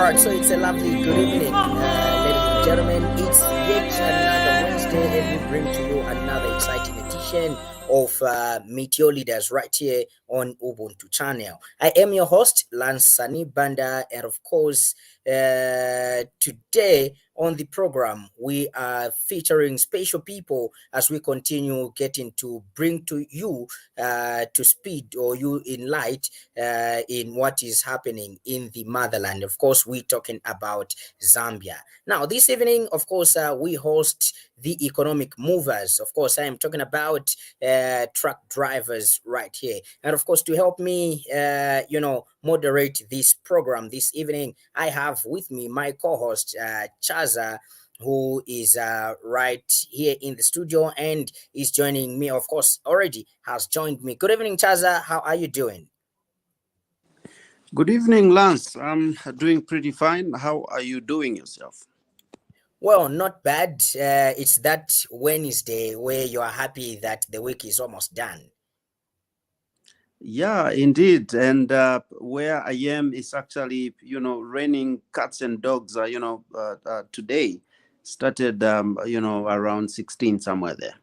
right, so it's a lovely good evening, ladies and gentlemen. It's yet another Wednesday, and we bring to you another exciting edition of Meet Your Leaders right here on Ubuntu channel. I am your host, Lance Sani Banda, and of course, today on the program, we are featuring special people as we continue getting to bring to you to speed or you in light in what is happening in the motherland. Of course, we're talking about Zambia. Now, this evening, of course, we host the economic movers. Of course, I am talking about truck drivers right here. And of course, to help me, moderate this program this evening, I have with me my co-host, Chaza, who is right here in the studio and is joining me, of course, already has joined me. Good evening, Chaza. How are you doing? Good evening, Lance. I'm doing pretty fine. How are you doing yourself? Well, not bad. It's that Wednesday where you are happy that the week is almost done. Yeah, indeed. And where I am is actually, raining cats and dogs, today. Started, around 16 somewhere there.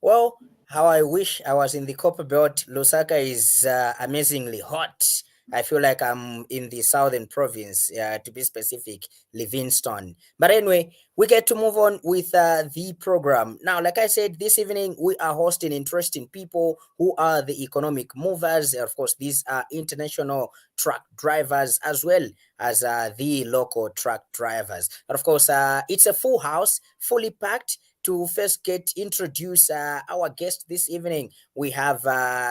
Well, how I wish I was in the Copper Belt. Lusaka is amazingly hot. I feel like I'm in the southern province, to be specific, Livingston. But anyway, we get to move on with the program. Now, like I said, this evening we are hosting interesting people who are the economic movers. Of course, these are international truck drivers as well as the local truck drivers. But of course, it's a full house, fully packed. To first get introduce our guest this evening, we have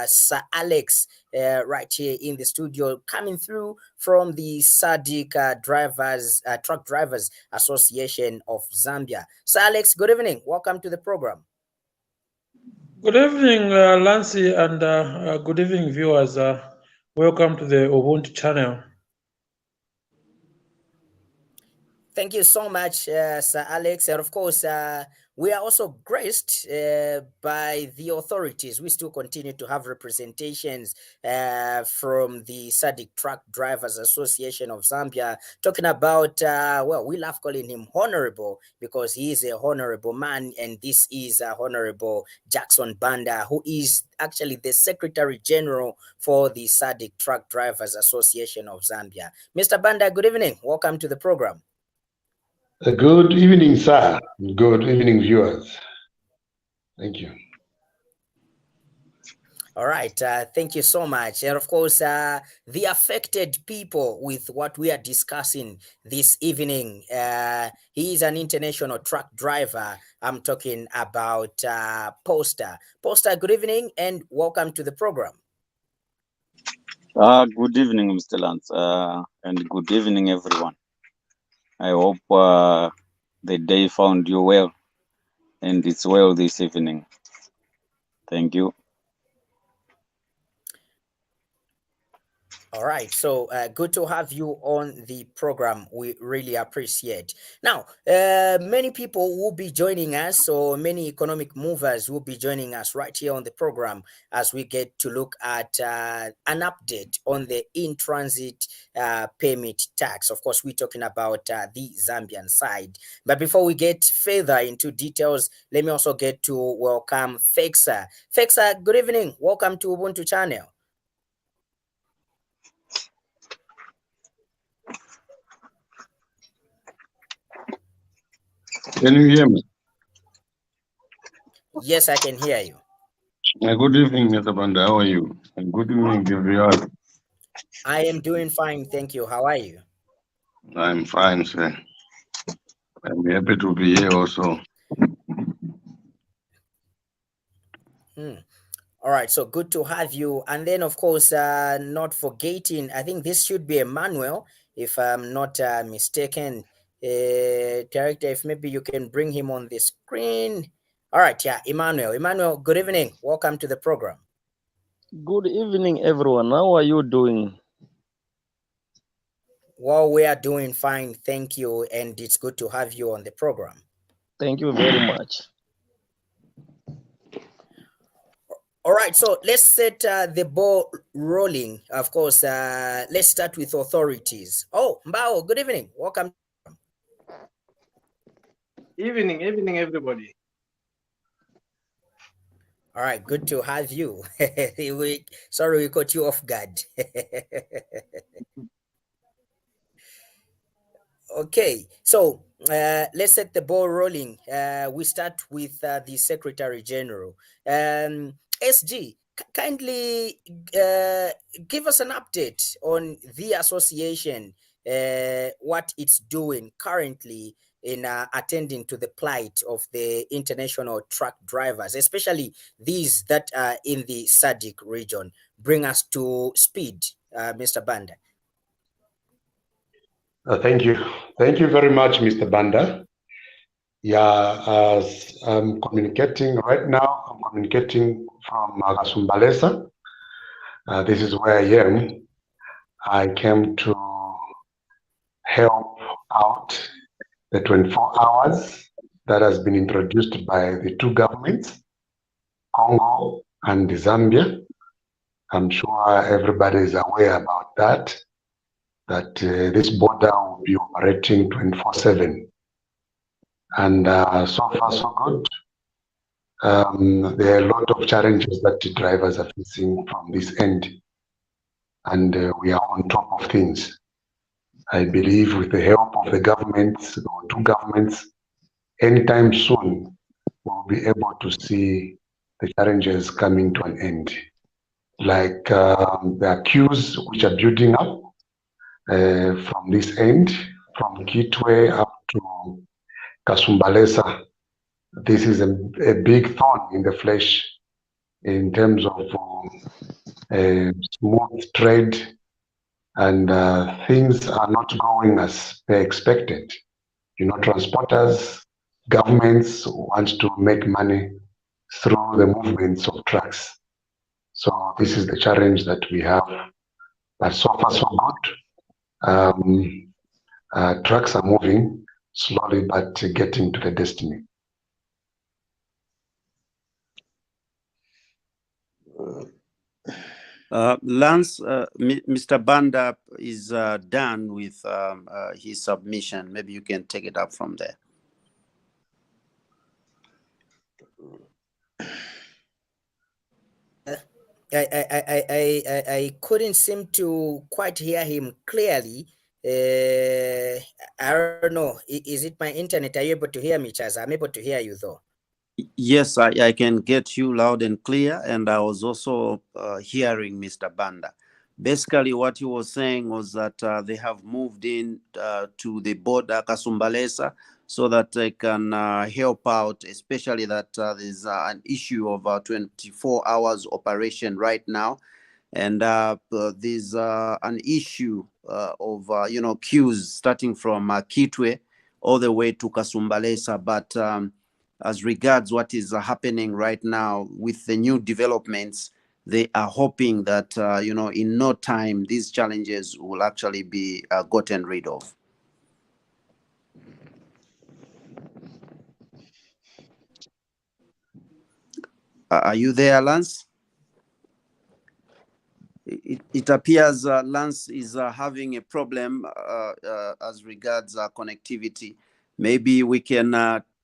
Sir Alex right here in the studio, coming through from the SADC Truck Drivers Association of Zambia. Sir Alex, good evening. Welcome to the program. Good evening, Lancy, and good evening, viewers. Welcome to the Ubuntu channel. Thank you so much, Sir Alex. And of course, we are also graced by the authorities. We still continue to have representations from the SADC Truck Drivers Association of Zambia, talking about, we love calling him Honorable because he is a honorable man. And this is Honorable Jackson Banda, who is actually the Secretary General for the SADC Truck Drivers Association of Zambia. Mr. Banda, good evening. Welcome to the program. Good evening, sir. Good evening, viewers. Thank you. All right. Thank you so much. And of course, the affected people with what we are discussing this evening, he is an international truck driver. I'm talking about Poster. Poster, good evening and welcome to the program. Good evening, Mr. Lance, and good evening, everyone. I hope the day found you well, and it's well this evening. Thank you. All right, so good to have you on the program. We really appreciate. Now, many people will be joining us, so many economic movers will be joining us right here on the program as we get to look at an update on the in-transit permit tax. Of course, we're talking about the Zambian side. But before we get further into details, let me also get to welcome Fexa. Fexa, good evening. Welcome to Ubuntu channel. Can you hear me? Yes, I can hear you. Good evening, Mr. Banda. How are you? And good evening, viewers. I am doing fine, thank you. How are you? I'm fine, sir. I'm happy to be here also. All right, so good to have you. And then, of course, not forgetting, I think this should be Emmanuel, if I'm not mistaken. Director, if maybe you can bring him on the screen. All right, yeah, Emmanuel. Emmanuel, good evening. Welcome to the program. Good evening, everyone. How are you doing? Well, we are doing fine, thank you. And it's good to have you on the program. Thank you very much. All right, so let's set the ball rolling. Of course, let's start with authorities. Oh, Mbao, good evening. Welcome. Evening, everybody. All right, good to have you. Sorry we caught you off guard. Okay, so let's set the ball rolling. We start with the Secretary General. SG, kindly give us an update on the association, what it's doing currently in attending to the plight of the international truck drivers, especially these that are in the SADC region. Bring us to speed, Mr. Banda. Thank you. Thank you very much, Mr. Banda. Yeah, as I'm communicating right now, I'm communicating from Kasumbalesa. This is where I am. I came to help out the 24 hours that has been introduced by the two governments, Congo and Zambia. I'm sure everybody is aware about that this border will be operating 24/7. And so far, so good. There are a lot of challenges that the drivers are facing from this end. And we are on top of things. I believe with the help of the governments, or two governments, anytime soon, we'll be able to see the challenges coming to an end. Like the queues which are building up from this end, from Kitwe up to Kasumbalesa. This is a big thorn in the flesh in terms of smooth trade, and things are not going as they expected. You know, transporters, governments want to make money through the movements of trucks. So this is the challenge that we have. But so far, so good. Trucks are moving slowly, but getting to the destiny. Lance, Mr. Banda is done with his submission. Maybe you can take it up from there. I couldn't seem to quite hear him clearly. I don't know. Is it my internet? Are you able to hear me, Chaza? I'm able to hear you though. Yes, I can get you loud and clear, and I was also hearing Mr. Banda. Basically, what he was saying was that they have moved in to the border, Kasumbalesa, so that they can help out, especially that there's an issue of 24 hours operation right now. And there's an issue of, queues starting from Kitwe all the way to Kasumbalesa. But as regards what is happening right now with the new developments, they are hoping that, in no time, these challenges will actually be gotten rid of. Are you there, Lance? It appears Lance is having a problem as regards connectivity. Maybe we can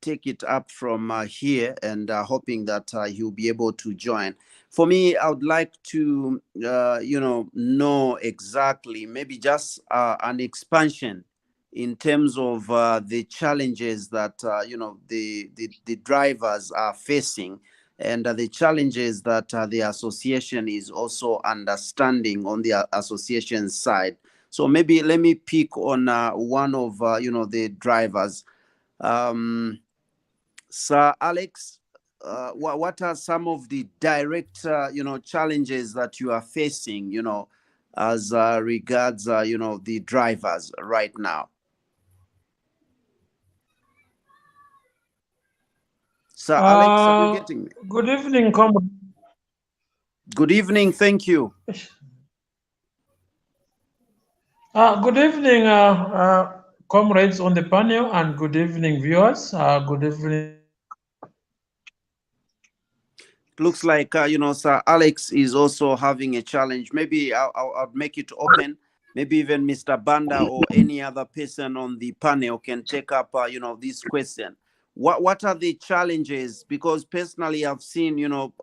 take it up from here, and hoping that he'll be able to join. For me, I would like to, know exactly, maybe just an expansion in terms of the challenges that, the drivers are facing, and the challenges that the association is also understanding on the association side. So maybe let me pick on one of, the drivers. Sir Alex, what are some of the direct, challenges that you are facing, as regards, the drivers right now? Sir Alex, are you getting me? Good evening, comrade. Good evening, thank you. Good evening, comrades on the panel, and good evening, viewers. Good evening. looks like Sir Alex is also having a challenge. Maybe I'll make it open. Maybe even Mr. Banda or any other person on the panel can take up this question. What are the challenges? Because personally, I've seen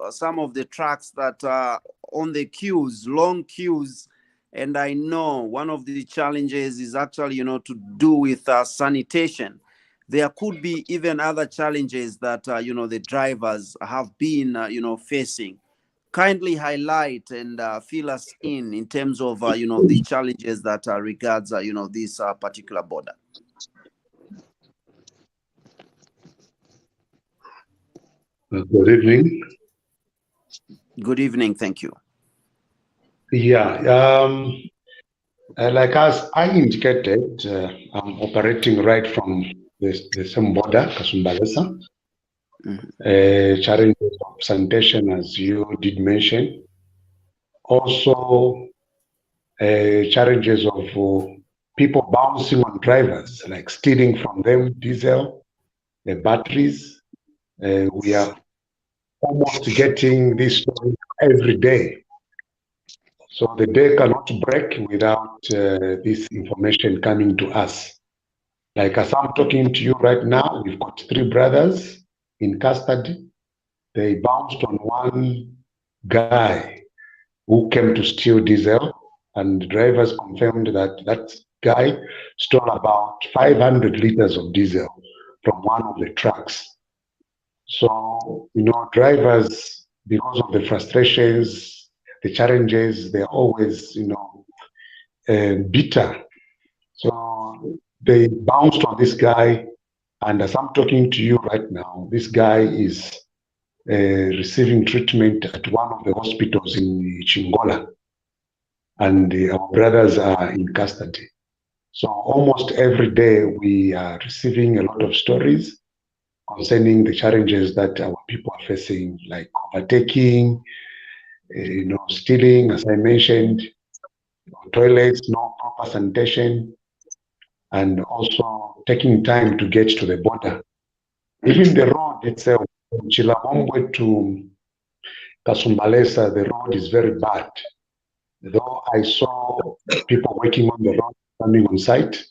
some of the trucks that are on the queues, long queues, and I know one of the challenges is actually to do with sanitation. There could be even other challenges that the drivers have been facing. Kindly highlight and fill us in terms of the challenges that regards this particular border. Good evening. Good evening. Thank you. Yeah. Like as I indicated, I'm operating right from the same border, Kasumbalesa. Challenges of sanitation, as you did mention. Also, challenges of people bouncing on drivers, like stealing from them diesel, the batteries. We are almost getting this story every day. So the day cannot break without this information coming to us. Like as I'm talking to you right now, we've got 3 brothers in custody. They bounced on one guy who came to steal diesel, and the drivers confirmed that that guy stole about 500 liters of diesel from one of the trucks. So, drivers, because of the frustrations, the challenges, they're always, bitter. So they bounced on this guy, and as I'm talking to you right now, this guy is receiving treatment at one of the hospitals in Chingola, and our brothers are in custody. So almost every day we are receiving a lot of stories concerning the challenges that our people are facing, like overtaking, stealing, as I mentioned, toilets, no proper sanitation, and also taking time to get to the border. Even the road itself, from Chilabongwe to Kasumbalesa, the road is very bad. Though I saw people working on the road coming on site,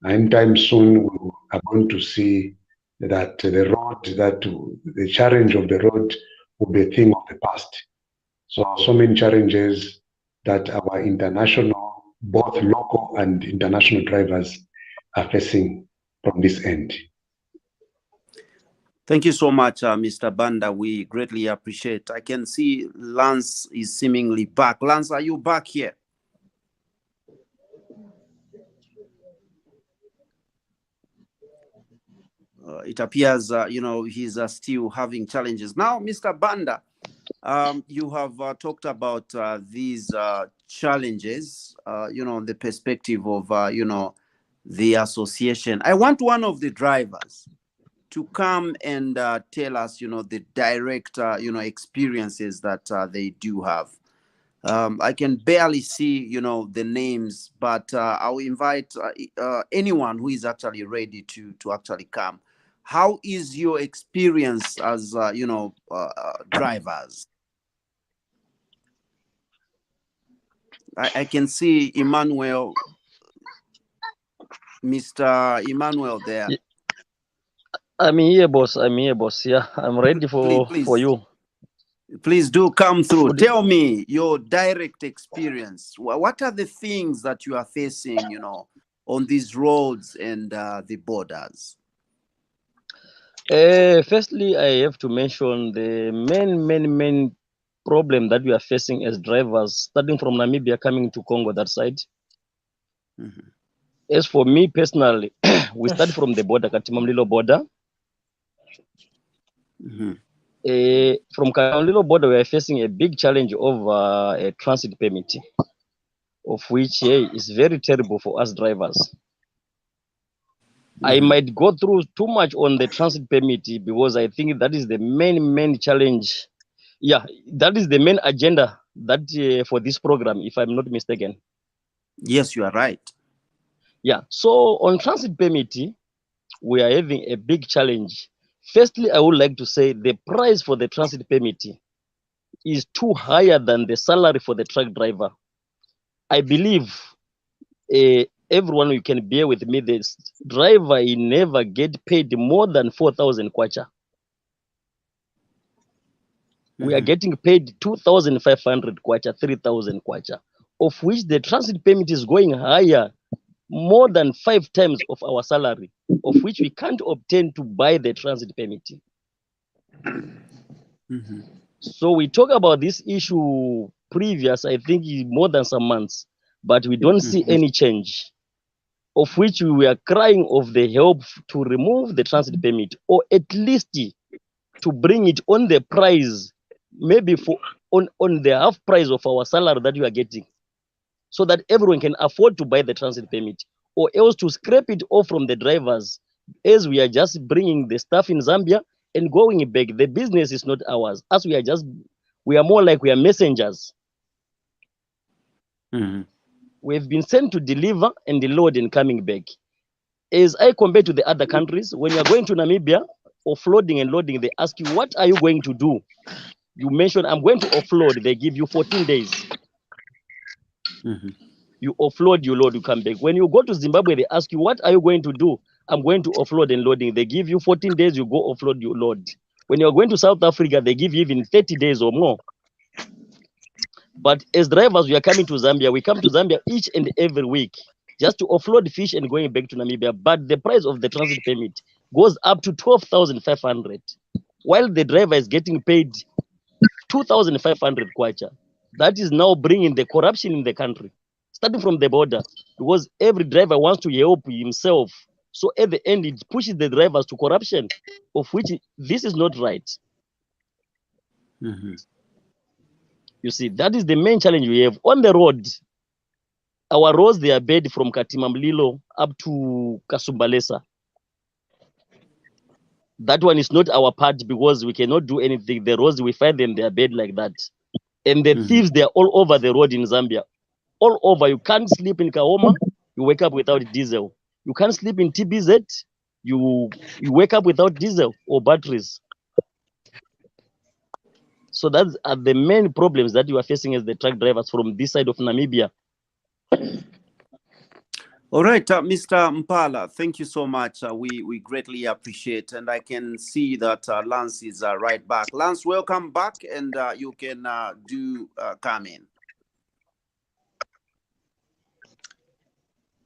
anytime soon we are going to see that the challenge of the road will be a thing of the past. So many challenges that our international, both local and international drivers are facing from this end. Thank you so much, Mr. Banda. We greatly appreciate. I can see Lance is seemingly back. Lance, are you back here? It appears, he's still having challenges. Now, Mr. Banda, you have talked about these challenges, on the perspective of, the association. I want one of the drivers to come and tell us, the direct, experiences that they do have. I can barely see, the names, but I'll invite anyone who is actually ready to actually come. How is your experience as, drivers? I can see Emmanuel, Mr. Emmanuel there. I'm here, boss. Yeah, I'm ready for you. Please do come through. Tell me your direct experience. What are the things that you are facing, on these roads and the borders? Firstly, I have to mention the main problem that we are facing as drivers, starting from Namibia coming to Congo, that side. Mm-hmm. As for me personally, we start from the border, Katimamlilo border. Mm-hmm. From Katimamlilo border, we are facing a big challenge of a transit permit, of which is very terrible for us drivers. I might go through too much on the transit permit because I think that is the main challenge. Yeah, that is the main agenda that for this program, if I'm not mistaken. Yes, you are right. Yeah, so on transit permit, we are having a big challenge. Firstly, I would like to say the price for the transit permit is too higher than the salary for the truck driver. I believe everyone, you can bear with me, this driver, he never get paid more than 4,000 kwacha. We are getting paid 2,500 kwacha, 3,000 kwacha, of which the transit payment is going higher, more than 5 times of our salary, of which we can't obtain to buy the transit permit. So we talk about this issue previous, I think more than some months, but we don't see any change, of which we were crying of the help to remove the transit permit, or at least to bring it on the price, maybe for on the half price of our salary that you are getting, so that everyone can afford to buy the transit permit, or else to scrape it off from the drivers, as we are just bringing the stuff in Zambia and going back. The business is not ours, as we are more like we are messengers. We've been sent to deliver and load and coming back. As I compare to the other countries, when you are going to Namibia, offloading and loading, they ask you, what are you going to do? You mention, I'm going to offload. They give you 14 days. You offload, you load, you come back. When you go to Zimbabwe, they ask you, what are you going to do? I'm going to offload and loading. They give you 14 days, you go offload, you load. When you're going to South Africa, they give you even 30 days or more. But as drivers, we are coming to Zambia. We come to Zambia each and every week just to offload fish and going back to Namibia. But the price of the transit permit goes up to 12,500, while the driver is getting paid 2,500 kwacha. That is now bringing the corruption in the country, starting from the border, because every driver wants to help himself. So at the end, it pushes the drivers to corruption, of which this is not right. You see, that is the main challenge we have on the road. Our roads, they are bad from Katimamlilo up to Kasumbalesa. That one is not our part, because we cannot do anything. The roads, we find them, they are bad like that. And the thieves, they are all over the road in Zambia. All over. You can't sleep in Kaoma, you wake up without diesel. You can't sleep in TBZ, you wake up without diesel or batteries. So that's the main problems that you are facing as the truck drivers from this side of Namibia. All right, Mr. Mpala, thank you so much. We greatly appreciate, and I can see that Lance is right back. Lance, welcome back, and you can come in.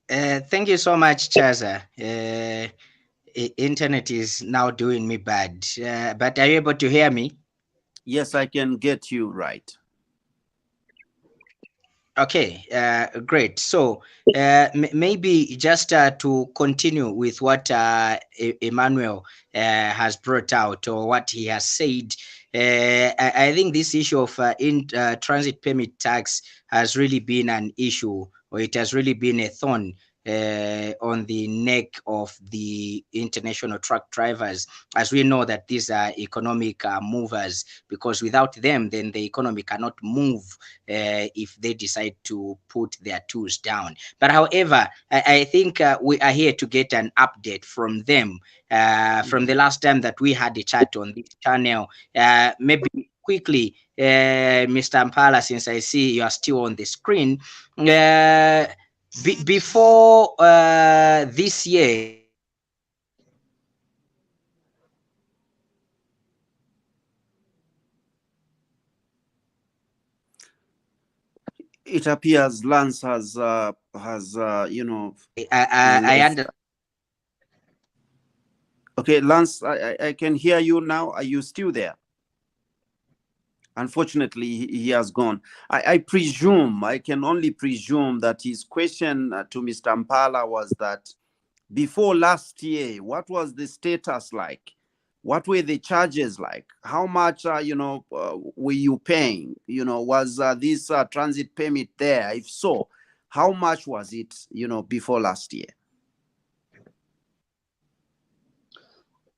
Thank you so much, Chaza. Internet is now doing me bad, but are you able to hear me? Yes, I can get you right. Okay, great. So maybe just to continue with what Emmanuel has brought out, or what he has said, I think this issue of transit permit tax has really been an issue, or it has really been a thorn on the neck of the international truck drivers, as we know that these are economic movers, because without them, then the economy cannot move if they decide to put their tools down. But however, I think we are here to get an update from them from the last time that we had a chat on this channel. Maybe quickly, Mr. Mpala, since I see you are still on the screen, before this year, it appears Lance has you know, I understand. Okay, Lance, I can hear you now. Are you still there? Unfortunately, he has gone. I presume, I can only presume that his question to Mr. Mpala was that before last year, what was the status like? What were the charges like? How much, you know, were you paying? You know, was this transit permit there? If so, how much was it, you know, before last year?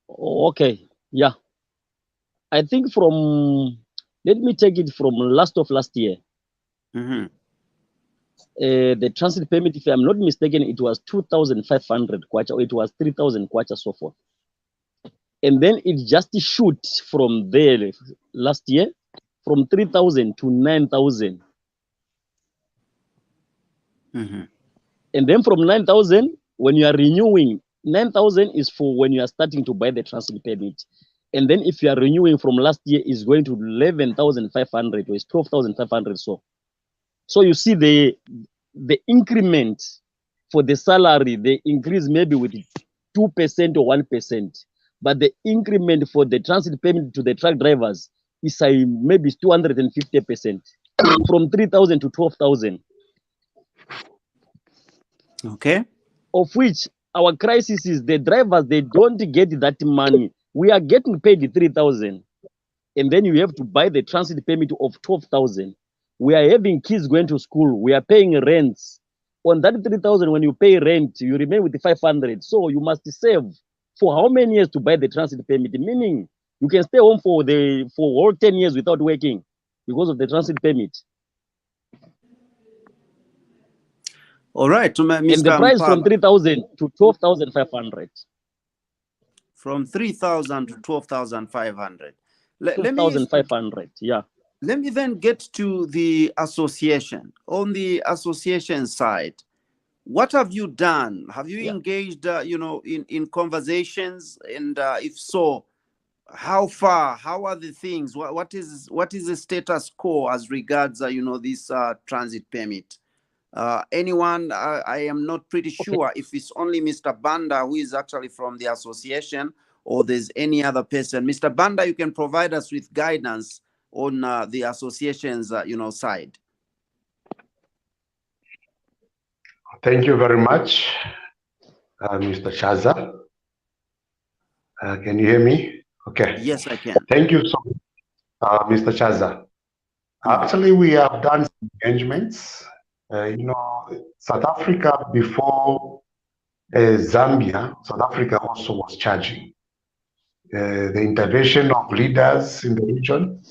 Okay, yeah. I think from, let me take it from last year. The transit permit, if I'm not mistaken, it was 2,500 kwacha, or it was 3,000 kwacha, so forth. And then it just shoot from there last year from 3,000 to 9,000. Mhm. And then from 9,000, when you are renewing, 9,000 is for when you are starting to buy the transit permit. And then if you are renewing from last year, is going to 11,500 or it's 12,500. So you see the increment for the salary, they increase maybe with 2% or 1%. But the increment for the transit payment to the truck drivers is maybe 250% from 3,000 to 12,000. Okay. Of which our crisis is the drivers, they don't get that money. We are getting paid 3,000. And then you have to buy the transit permit of 12,000. We are having kids going to school. We are paying rents. On that 3,000, when you pay rent, you remain with 500. So you must save for how many years to buy the transit permit? Meaning you can stay home for all 10 years without working because of the transit permit. All right, Mr. And the price Mpala, from 3,000 to 12,500. from 3,000 to 12,500. Let me 12,500, yeah. Let me then get to the association. On the association side, what have you done? Have you engaged, in conversations? And if so, how far? How are the things? What is the status quo as regards, this transit permit? Anyone? I am not pretty sure if it's only Mr. Banda who is actually from the association, or there's any other person. Mr. Banda, you can provide us with guidance on the association's, side. Thank you very much, Mr. Chaza. Can you hear me? Okay. Yes, I can. Thank you so much, Mr. Chaza. Actually, we have done some engagements. South Africa before Zambia, South Africa also was charging. The intervention of leaders in the region.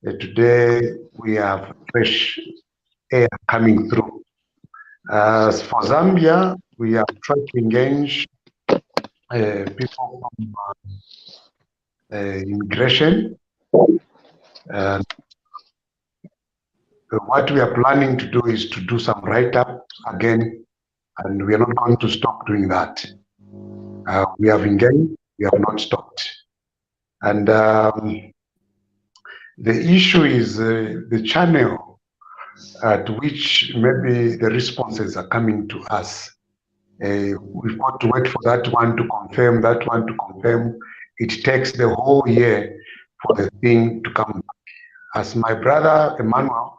Today, we have fresh air coming through. As for Zambia, we have tried to engage people from immigration. What we are planning to do is to do some write-up again, and we are not going to stop doing that. We have engaged, we have not stopped. And the issue is the channel at which maybe the responses are coming to us. We've got to wait for that one to confirm, that one to confirm. It takes the whole year for the thing to come back. As my brother Emmanuel,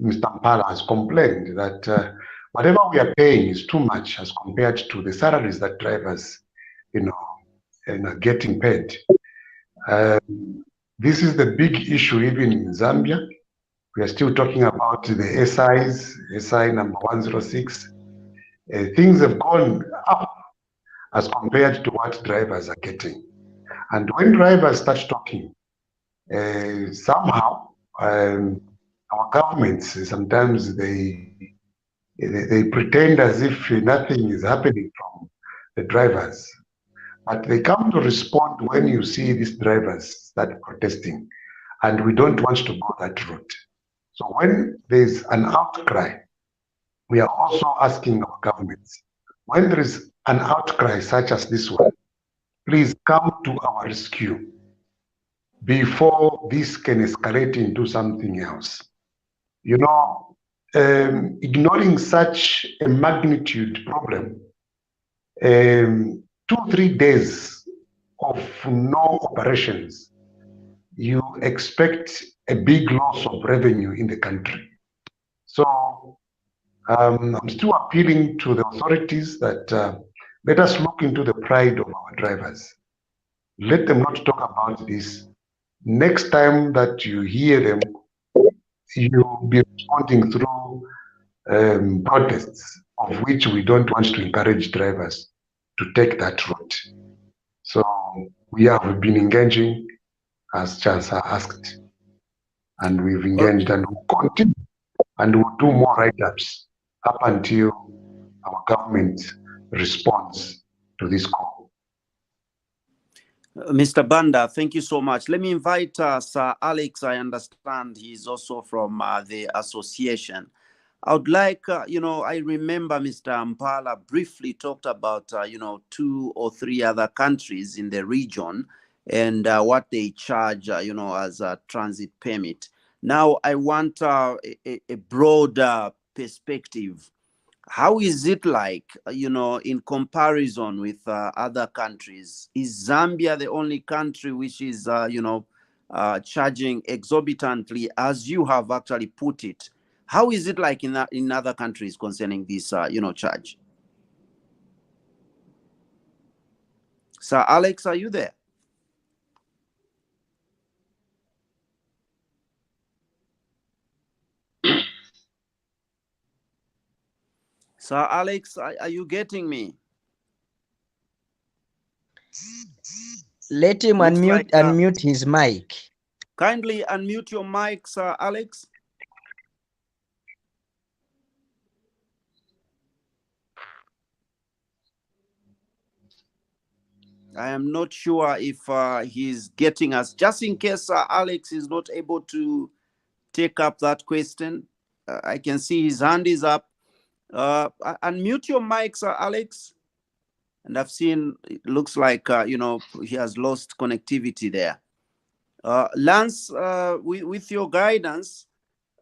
Mr. Mpala, has complained that whatever we are paying is too much as compared to the salaries that drivers, getting paid. This is the big issue even in Zambia. We are still talking about the SIs, SI number 106. Things have gone up as compared to what drivers are getting. And when drivers start talking, somehow our governments, sometimes they pretend as if nothing is happening from the drivers. But they come to respond when you see these drivers start protesting. And we don't want to go that route. So when there's an outcry, we are also asking our governments, when there is an outcry such as this one, please come to our rescue before this can escalate into something else. Ignoring such a magnitude problem, 2-3 days of no operations, you expect a big loss of revenue in the country. So I'm still appealing to the authorities that let us look into the pride of our drivers. Let them not talk about this. Next time that you hear them, you'll be responding through protests, of which we don't want to encourage drivers to take that route. So we have been engaging, as Chaza asked, and we've engaged and we'll continue, and we'll do more write-ups up until our government responds to this call. Mr. Banda, thank you so much. Let me invite Sir Alex. I understand he's also from the association. I would like, I remember Mr. Ampala briefly talked about, 2 or 3 other countries in the region and what they charge, as a transit permit. Now, I want a broader perspective. How is it like, in comparison with other countries? Is Zambia the only country which is, charging exorbitantly, as you have actually put it? How is it like in other countries concerning this, charge? Sir Alex, are you there? Sir Alex, are you getting me? Let him Looks unmute his mic. Kindly unmute your mic, Sir Alex. I am not sure if he's getting us. Just in case Alex is not able to take up that question, I can see his hand is up. Unmute your mic, Sir Alex. And I've seen, it looks like, he has lost connectivity there. Lance, with your guidance,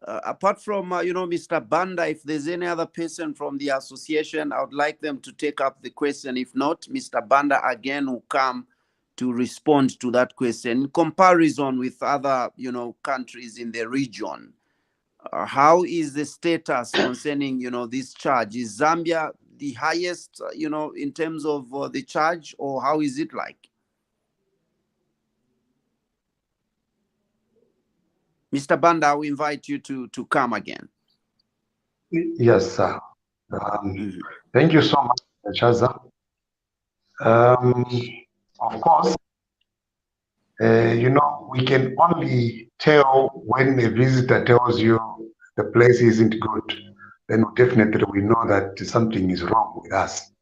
apart from, Mr. Banda, if there's any other person from the association, I would like them to take up the question. If not, Mr. Banda again will come to respond to that question in comparison with other, countries in the region. How is the status concerning, this charge? Is Zambia the highest, in terms of the charge, or how is it like? Mr. Banda, we invite you to come again. Yes, sir. Thank you so much, Chaza. Of course, we can only tell when a visitor tells you the place isn't good, then definitely we know that something is wrong with us.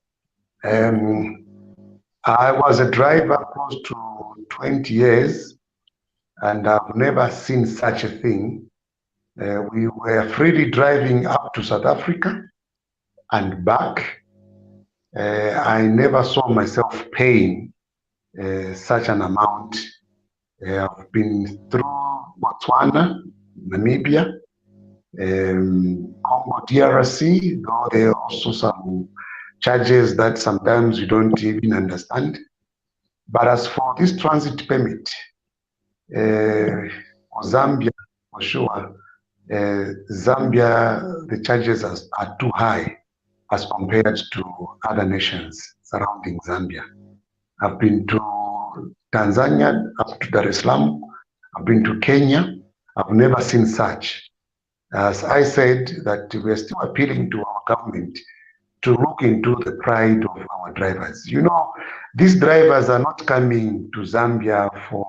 I was a driver close to 20 years, and I've never seen such a thing. We were freely driving up to South Africa and back. I never saw myself paying such an amount. I've been through Botswana, Namibia, Congo, DRC, though there are also some charges that sometimes you don't even understand. But as for this transit permit, for Zambia, for sure, Zambia, the charges are too high as compared to other nations surrounding Zambia. I've been to Tanzania, up to Dar es Salaam. I've been to Kenya. I've never seen such. As I said, that we're still appealing to our government to look into the pride of our drivers. These drivers are not coming to Zambia for,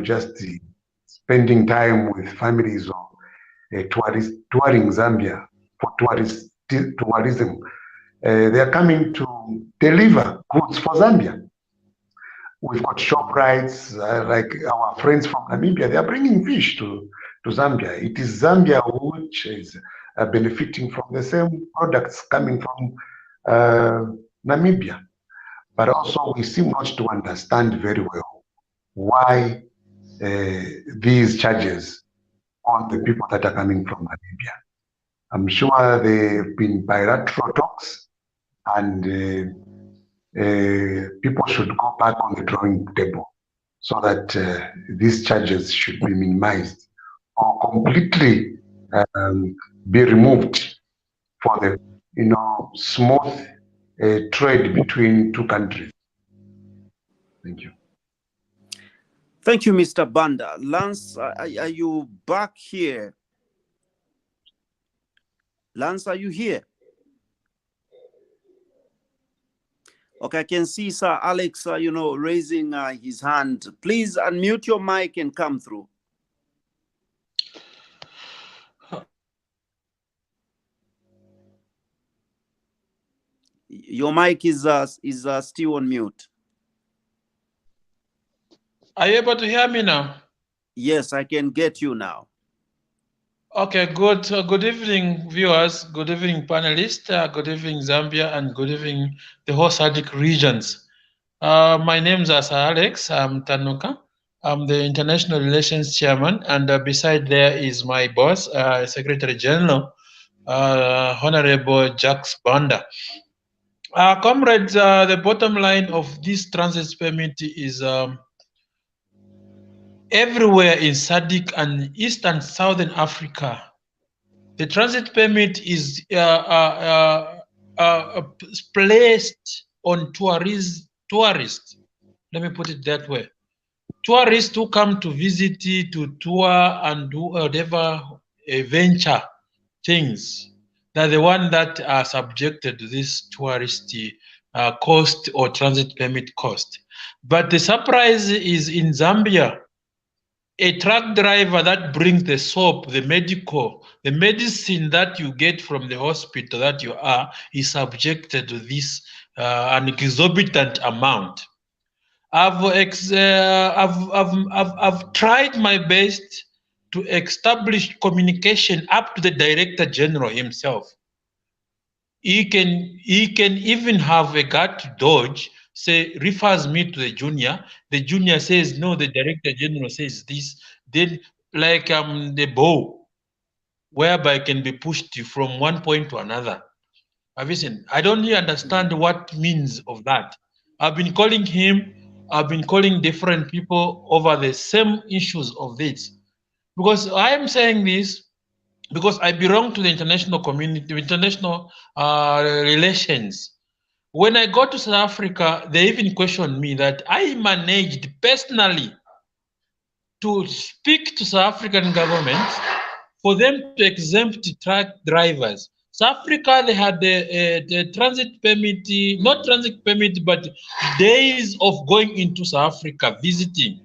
just spending time with families or touring Zambia for tourism. They are coming to deliver goods for Zambia. We've got shop rights, like our friends from Namibia, they are bringing fish to Zambia. It is Zambia which is benefiting from the same products coming from Namibia. But also we seem not to understand very well why these charges on the people that are coming from Namibia. I'm sure there have been bilateral talks, and people should go back on the drawing table so that these charges should be minimized or completely be removed for the smooth trade between two countries. Thank you. Thank you, Mr. Banda. Lance, are you back here? Lance, are you here? Okay, I can see Sir Alex, raising his hand. Please unmute your mic and come through. Your mic is still on mute. Are you able to hear me now? Yes, I can get you now. Okay, good. Good evening, viewers. Good evening, panelists. Good evening, Zambia, and good evening, the whole SADC regions. My name is Alex. I'm Mutanuka. I'm the International Relations Chairman, and beside there is my boss, Secretary General, Honorable Jacques Banda. Comrades, the bottom line of this transit permit is everywhere in SADC and East and Southern Africa, the transit permit is placed on tourists. Let me put it that way. Tourists who come to visit, to tour and do whatever venture things, they're the one that are subjected to this tourist cost or transit permit cost. But the surprise is in Zambia, a truck driver that brings the soap, the medicine that you get from the hospital that you are, is subjected to this an exorbitant amount. I've tried my best to establish communication up to the Director General himself. He can even have a guy to dodge, say, refers me to the junior. The junior says, no, the Director General says this. Then, like the bow, whereby it can be pushed from one point to another. I don't really understand what means of that. I've been calling him, I've been calling different people over the same issues of this. Because I am saying this because I belong to the international community, international relations. When I go to South Africa, they even questioned me that I managed personally to speak to South African government for them to exempt truck drivers. South Africa, they had the transit permit, not transit permit, but days of going into South Africa, visiting,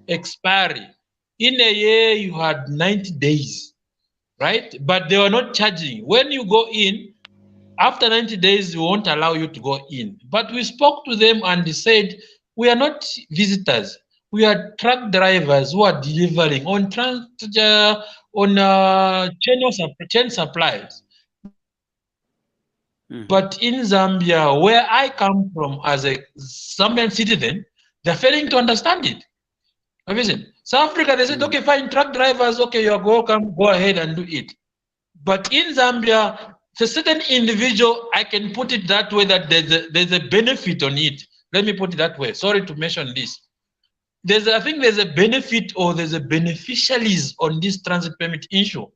expiry. In a year, you had 90 days, right? But they were not charging. When you go in, after 90 days, we won't allow you to go in. But we spoke to them and they said, we are not visitors. We are truck drivers who are delivering on chain supplies. But in Zambia, where I come from as a Zambian citizen, they're failing to understand it. South Africa, they said, okay, fine, truck drivers, okay, you're welcome, go ahead and do it. But in Zambia, a certain individual, I can put it that way, that there's a benefit on it. Let me put it that way. Sorry to mention this. I think there's a benefit or there's a beneficiaries on this transit permit issue.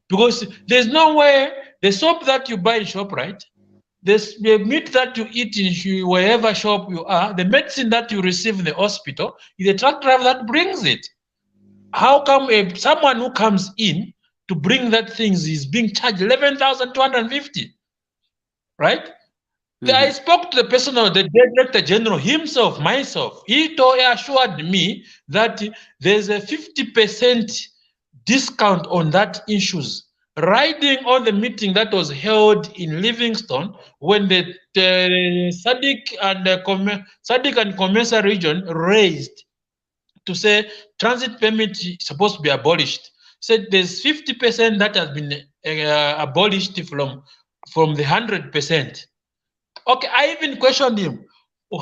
Because there's no way, the soap that you buy in shop, right? The meat that you eat in wherever shop you are, the medicine that you receive in the hospital, is the truck driver that brings it. How come someone who comes in to bring that things is being charged 11,250, right? I spoke to the person, the Director General himself, myself. He assured me that there's a 50% discount on that issues. Riding on the meeting that was held in Livingstone when the SADC and Comesa region raised to say transit permit is supposed to be abolished. Said there's 50% that has been abolished from the 100%. Okay, I even questioned him,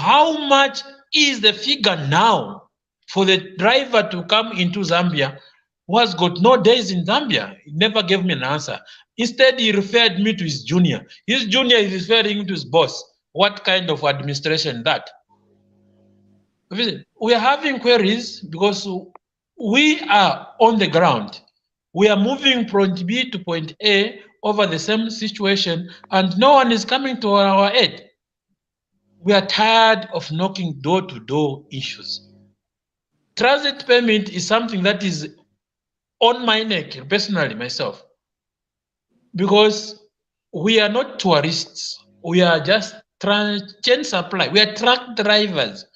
how much is the figure now for the driver to come into Zambia who has got no days in Zambia? He never gave me an answer. Instead, he referred me to his junior. His junior is referring him to his boss. What kind of administration that? We are having queries because we are on the ground. We are moving from point B to point A over the same situation, and no one is coming to our aid. We are tired of knocking door-to-door issues. Transit permit is something that is on my neck, personally, myself, because we are not tourists. We are just chain supply. We are truck drivers.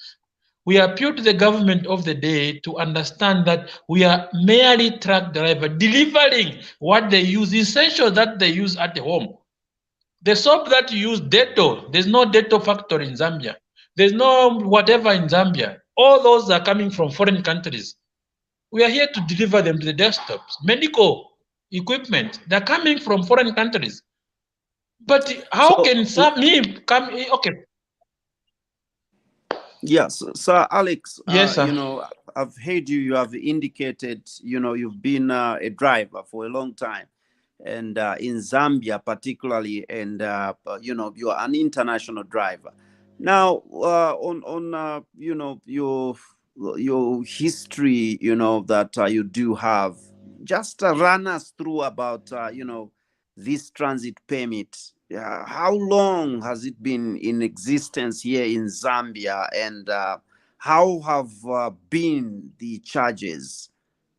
We appeal to the government of the day to understand that we are merely truck driver delivering what they use, essential that they use at the home. The soap that you use, Dettol, there's no Dettol factory in Zambia. There's no whatever in Zambia. all those are coming from foreign countries. We are here to deliver them to the desktops. Medical equipment, they're coming from foreign countries. But how can me come? Okay. Yes, Sir Alex, Yes, sir. you know, I've heard you, you have indicated, you know, you've been a driver for a long time, and in Zambia particularly, and, you know, you're an international driver. Now, on you know, your history, you know, that you do have, just run us through about, you know, this transit permit. How long has it been in existence here in Zambia, and how have been the charges,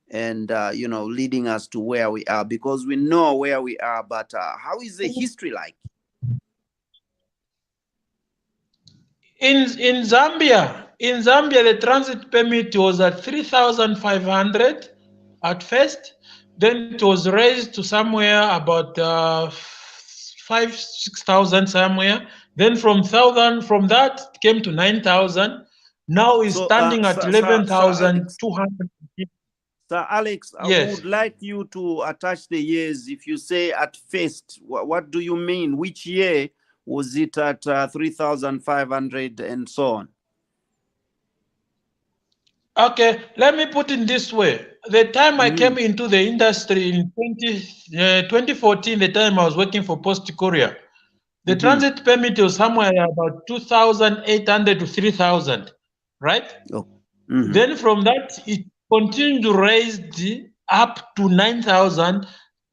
and you know, leading us to where we are? Because we know where we are, but how is the history like? In Zambia, the transit permit was at 3,500 at first. Then it was raised to somewhere about 6,000 somewhere. Then from that it came to 9,000. Now it's standing at 11,200. Sir Alex, yes. I would like you to attach the years. If you say at first, what do you mean? Which year was it at 3,500 and so on? Okay, let me put it this way. The time I came into the industry in 2014, the time I was working for Post Courier, the transit permit was somewhere about 2,800 to 3,000, right? Then from that, it continued to raise up to 9,000.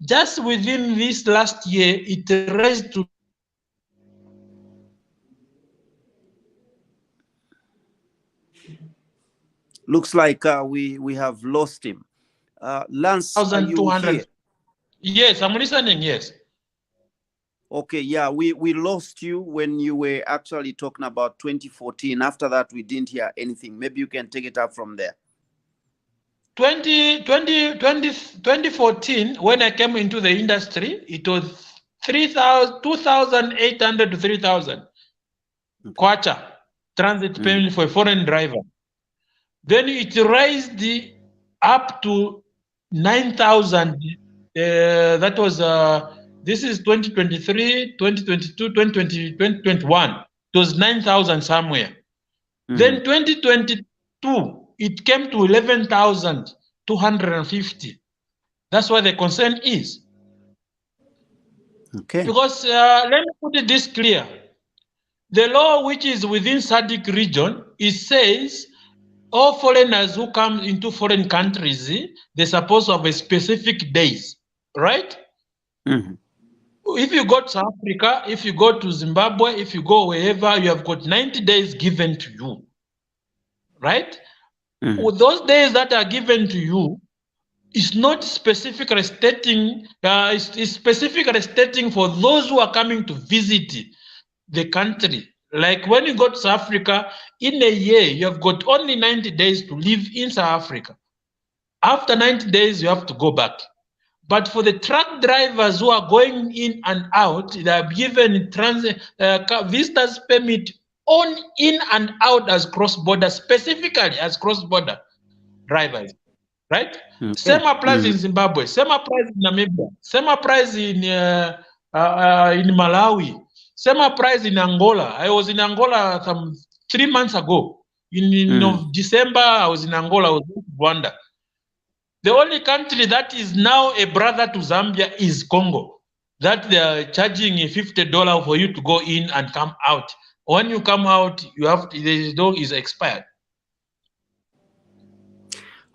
Just within this last year, it raised to. Looks like we have lost him. Lance, are you here? Yes, I'm listening. Yes. Okay, yeah, we lost you when you were actually talking about 2014. After that, we didn't hear anything. Maybe you can take it up from there. 2014, when I came into the industry, it was 2,800 to 3,000 kwacha transit permit for a foreign driver. Then it raised up to 9,000. That was this is 2023, 2022, 2020, 2021. It was 9,000 somewhere. Then 2022, it came to 11,250. That's why the concern is. Okay. Because let me put it this clear. The law which is within SADC region, it says all foreigners who come into foreign countries, they're supposed to have a specific days, right? If you go to South Africa, if you go to Zimbabwe, if you go wherever, you have got 90 days given to you, right? With those days that are given to you, it's not specifically stating, it's specifically stating for those who are coming to visit the country. Like when you go to South Africa, in a year, you have got only 90 days to live in South Africa. After 90 days, you have to go back. But for the truck drivers who are going in and out, they are given visitors permit on in and out as cross-border, specifically as cross-border drivers, right? Same applies in Zimbabwe, same applies in Namibia, same applies in Malawi, same applies in Angola. I was in Angola some 3 months ago. In December, I was in Angola, I was in Rwanda. The only country that is now a brother to Zambia is Congo. That they are charging $50 for you to go in and come out. When you come out, you have to, the dog is expired.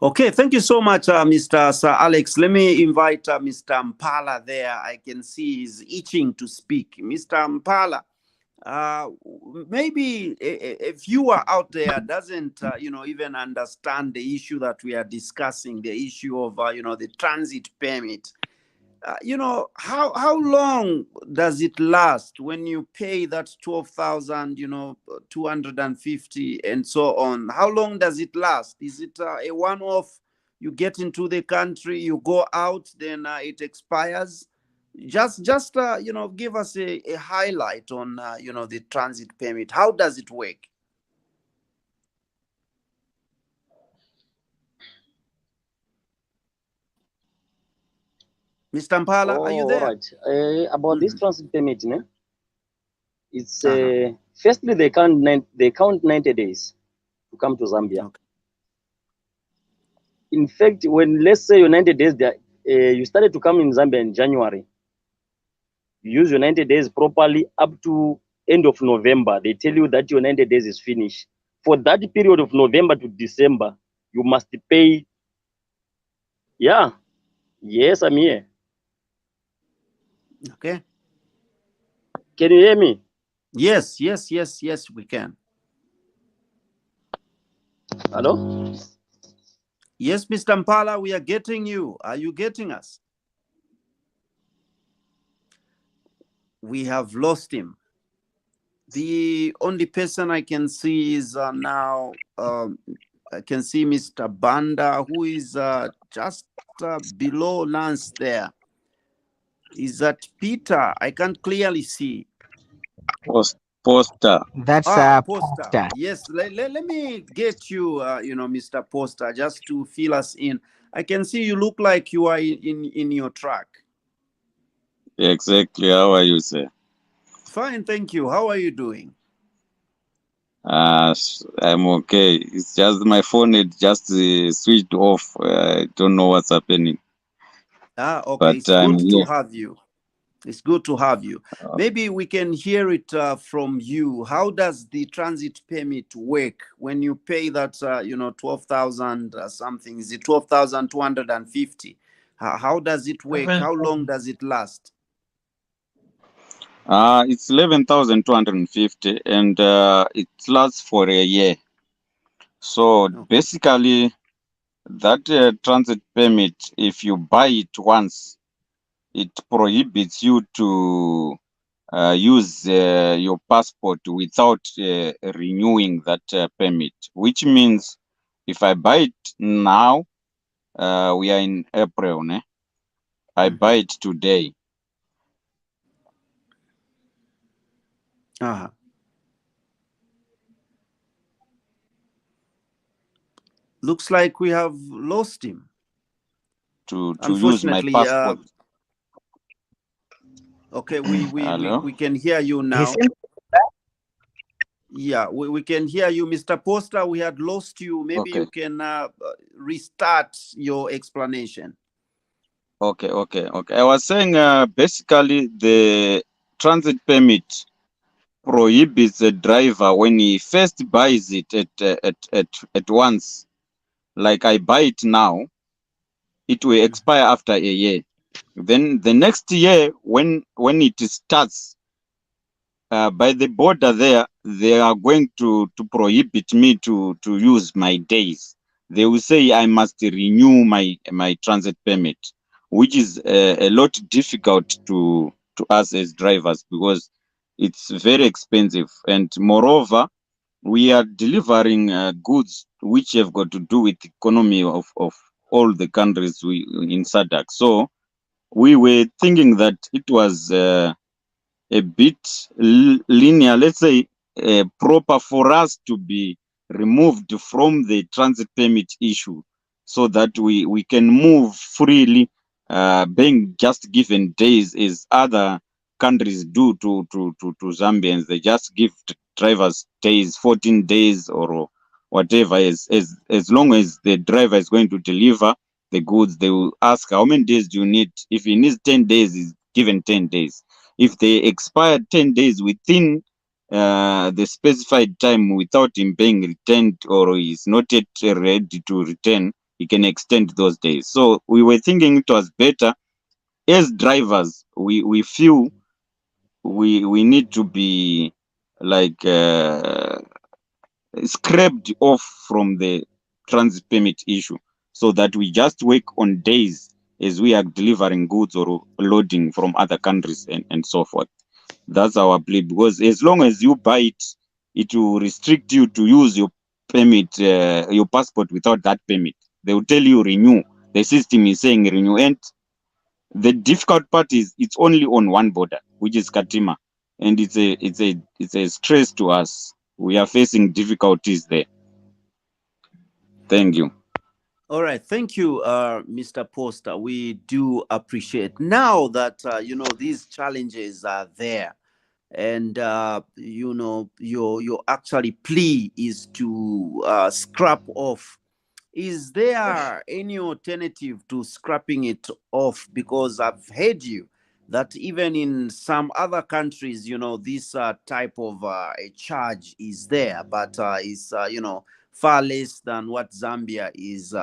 Okay, thank you so much, Mr. Sir Alex. Let me invite Mr. Mpala there. I can see he's itching to speak. Mr. Mpala, maybe a viewer out there doesn't, you know, even understand the issue that we are discussing, the issue of, you know, the transit permit. You know, how long does it last when you pay that 12,000, you know, 250 and so on? How long does it last? Is it a one-off? You get into the country, you go out, then it expires. Just you know, give us a highlight on you know, the transit permit. How does it work? Mr. Mpala, are you All there? right. About this transit permit, ne? It's Uh-huh. firstly they count 90 days to come to Zambia. Okay. In fact, when let's say your 90 days, you started to come in Zambia in January, you use your 90 days properly up to end of November. They tell you that your 90 days is finished. For that period of November to December, you must pay. Yeah. Yes, I'm here. Okay. Can you hear me? Yes, we can. Hello? Yes, Mr. Mpala, we are getting you. Are you getting us? We have lost him. The only person I can see is now, I can see Mr. Banda, who is just below Lance there. Is that Peter? I can't clearly see. Poster. That's Poster. Yes, let me get you, Mr. Poster, just to fill us in. I can see you look like you are in your truck. Exactly. How are you, sir? Fine, thank you. How are you doing? I'm okay. It's just my phone had just switched off. I don't know what's happening. Okay. But It's good to here. have you. It's good to have you. Maybe we can hear it from you. How does the transit permit work when you pay that, 12,000 something? Is it 12,250? How does it work? How long does it last? It's 11,250 and it lasts for a year. So basically, that transit permit, if you buy it once, it prohibits you to use your passport without renewing that permit, which means if I buy it now, we are in April, ne? I buy it today. Looks like we have lost him. To use my passport. Okay, we can hear you now. Yeah, we can hear you, Mr. Poster. We had lost you. Maybe you can restart your explanation. Okay. I was saying basically the transit permit prohibits the driver when he first buys it at once. Like I buy it now, it will expire after a year. Then the next year, when it starts, by the border there, they are going to prohibit me to use my days. They will say I must renew my transit permit, which is a lot difficult to us as drivers because it's very expensive. And moreover, we are delivering goods which have got to do with the economy of all the countries in SADC. So we were thinking that it was a bit linear, let's say, proper for us to be removed from the transit permit issue so that we can move freely, being just given days as other countries do to Zambians. They just give drivers days, 14 days or whatever, as long as the driver is going to deliver the goods. They will ask how many days do you need. If he needs 10 days, he's given 10 days. If they expire 10 days within the specified time without him being returned or is not yet ready to return, he can extend those days. So we were thinking it was better as drivers. We feel we need to be like scraped off from the transit permit issue so that we just work on days as we are delivering goods or loading from other countries and so forth. That's our plea, because as long as you buy it, it will restrict you to use your permit, your passport without that permit. They will tell you renew. The system is saying renew. And the difficult part is it's only on one border, which is Katima. And it's a stress to us. We are facing difficulties there. Thank you. All right, thank you, Mr. Poster. We do appreciate now that these challenges are there, and your actually plea is to scrap off. Is there any alternative to scrapping it off? Because I've heard you that even in some other countries, this type of a charge is there, but is far less than what Zambia is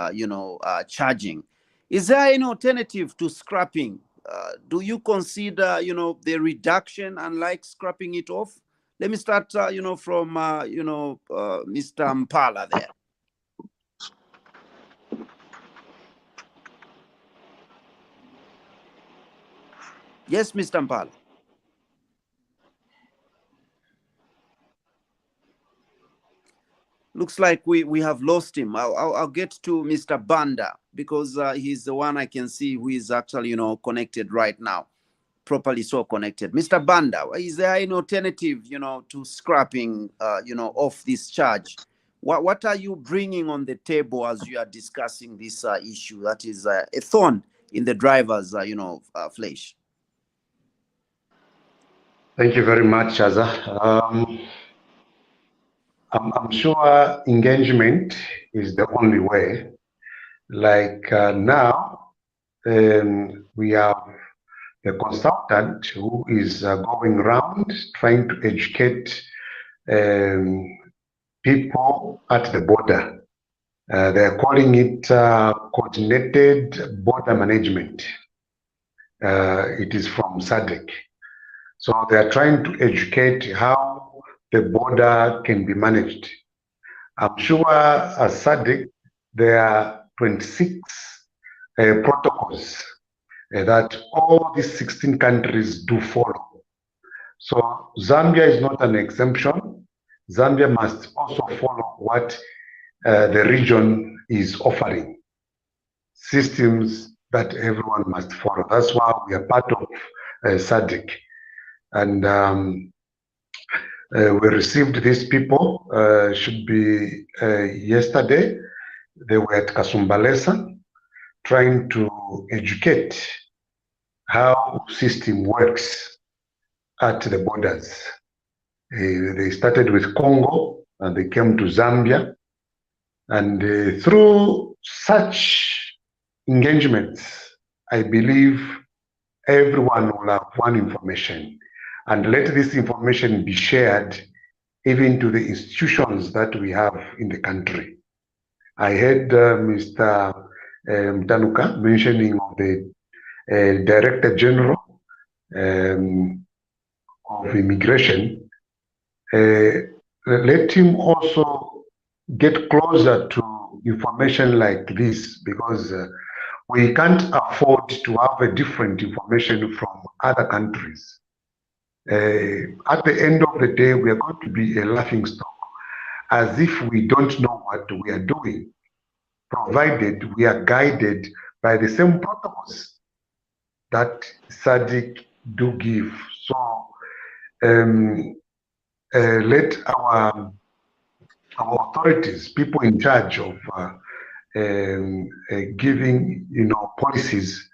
charging. Is there any alternative to scrapping? Do you consider the reduction unlike scrapping it off? Let me start from Mr. Mpala there. Yes, Mr. Mpala. Looks like we have lost him. I'll get to Mr. Banda because he's the one I can see who is actually connected right now, properly so connected. Mr. Banda, is there any alternative to scrapping off this charge? What are you bringing on the table as you are discussing this issue that is a thorn in the driver's flesh? Thank you very much, Chaza. I'm sure engagement is the only way. Like now, we have a consultant who is going around trying to educate people at the border. They're calling it coordinated border management. It is from SADC. So they're trying to educate how the border can be managed. I'm sure as SADC, there are 26 protocols that all these 16 countries do follow. So Zambia is not an exemption. Zambia must also follow what the region is offering, systems that everyone must follow. That's why we are part of SADC. And we received these people, should be yesterday. They were at Kasumbalesa trying to educate how system works at the borders. They started with Congo and they came to Zambia. And through such engagements, I believe everyone will have one information, and let this information be shared even to the institutions that we have in the country. I heard Mr. Mutanuka mentioning of the Director General of Immigration. Let him also get closer to information like this, because we can't afford to have a different information from other countries. At the end of the day, we are going to be a laughing stock, as if we don't know what we are doing, provided we are guided by the same protocols that SADC do give. So let our authorities, people in charge of giving policies,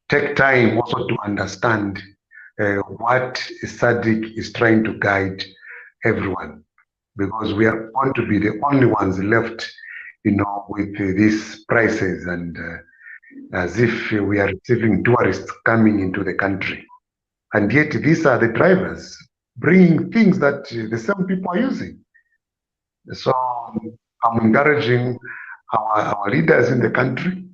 take time also to understand what SADC is trying to guide everyone, because we are going to be the only ones left with these prices, and as if we are receiving tourists coming into the country, and yet these are the drivers bringing things that the same people are using. So I'm encouraging our leaders in the country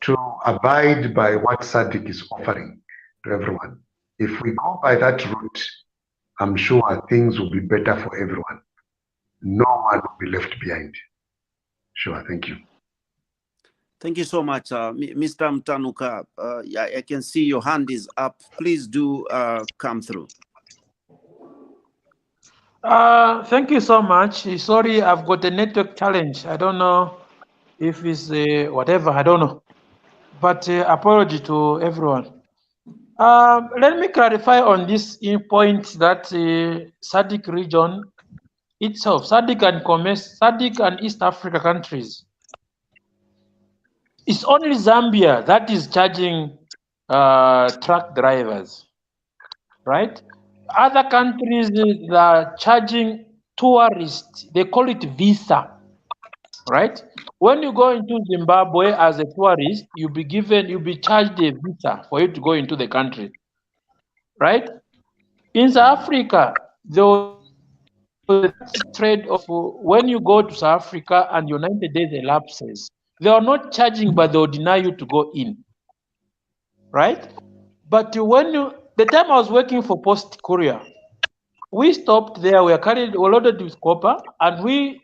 to abide by what SADC is offering to everyone. If we go by that route, I'm sure things will be better for everyone. No one will be left behind. Sure, thank you. Thank you so much, Mr. Mutanuka. I can see your hand is up. Please do come through. Thank you so much. Sorry, I've got a network challenge. I don't know if it's whatever, I don't know. But apology to everyone. Let me clarify on this point that SADC region itself, SADC and East Africa countries, It's only Zambia that is charging truck drivers, right? Other countries are charging tourists. They call it visa, right? When you go into Zimbabwe as a tourist, you'll be charged a visa for you to go into the country, right? In South Africa, there was a trade of when you go to South Africa and your 90 days elapses, they are not charging, but they will deny you to go in, right? But the time I was working for Post Courier, we stopped there. We were loaded with copper, and we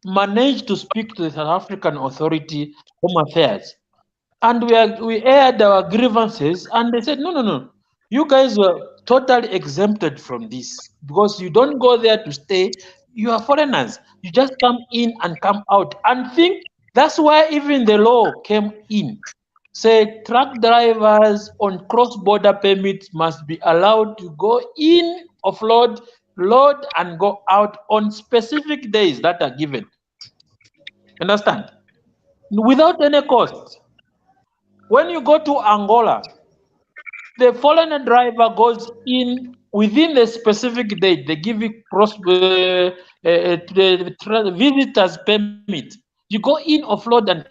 managed to speak to the South African Authority Home Affairs, and we aired our grievances, and they said, no, you guys were totally exempted from this because you don't go there to stay. You are foreigners. You just come in and come out, and think that's why even the law came in. Say truck drivers on cross-border permits must be allowed to go in, offload, load, and go out on specific days that are given. Understand? Without any cost. When you go to Angola, the foreigner driver goes in within the specific date. They give you the visitor's permit. You go in, offload, and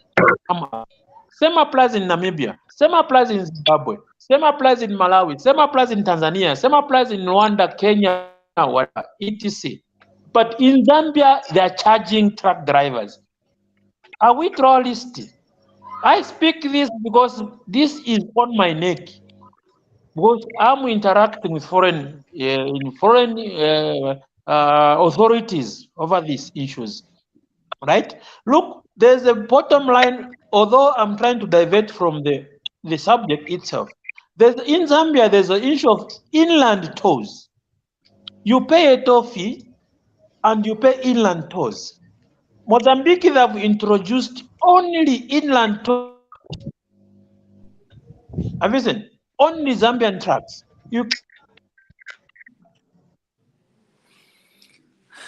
come out. Same applies in Namibia. Same applies in Zimbabwe. Same applies in Malawi. Same applies in Tanzania. Same applies in Rwanda, Kenya, whatever, etc. But in Zambia, they are charging truck drivers. Are we trollists? I speak this because this is on my neck. Because I'm interacting with foreign authorities over these issues, right? Look, there's a bottom line. Although I'm trying to divert from the subject itself, in Zambia there's an issue of inland tolls. You pay a toll fee, and you pay inland tolls. Mozambique, they have introduced only inland tolls. Listen, only Zambian trucks.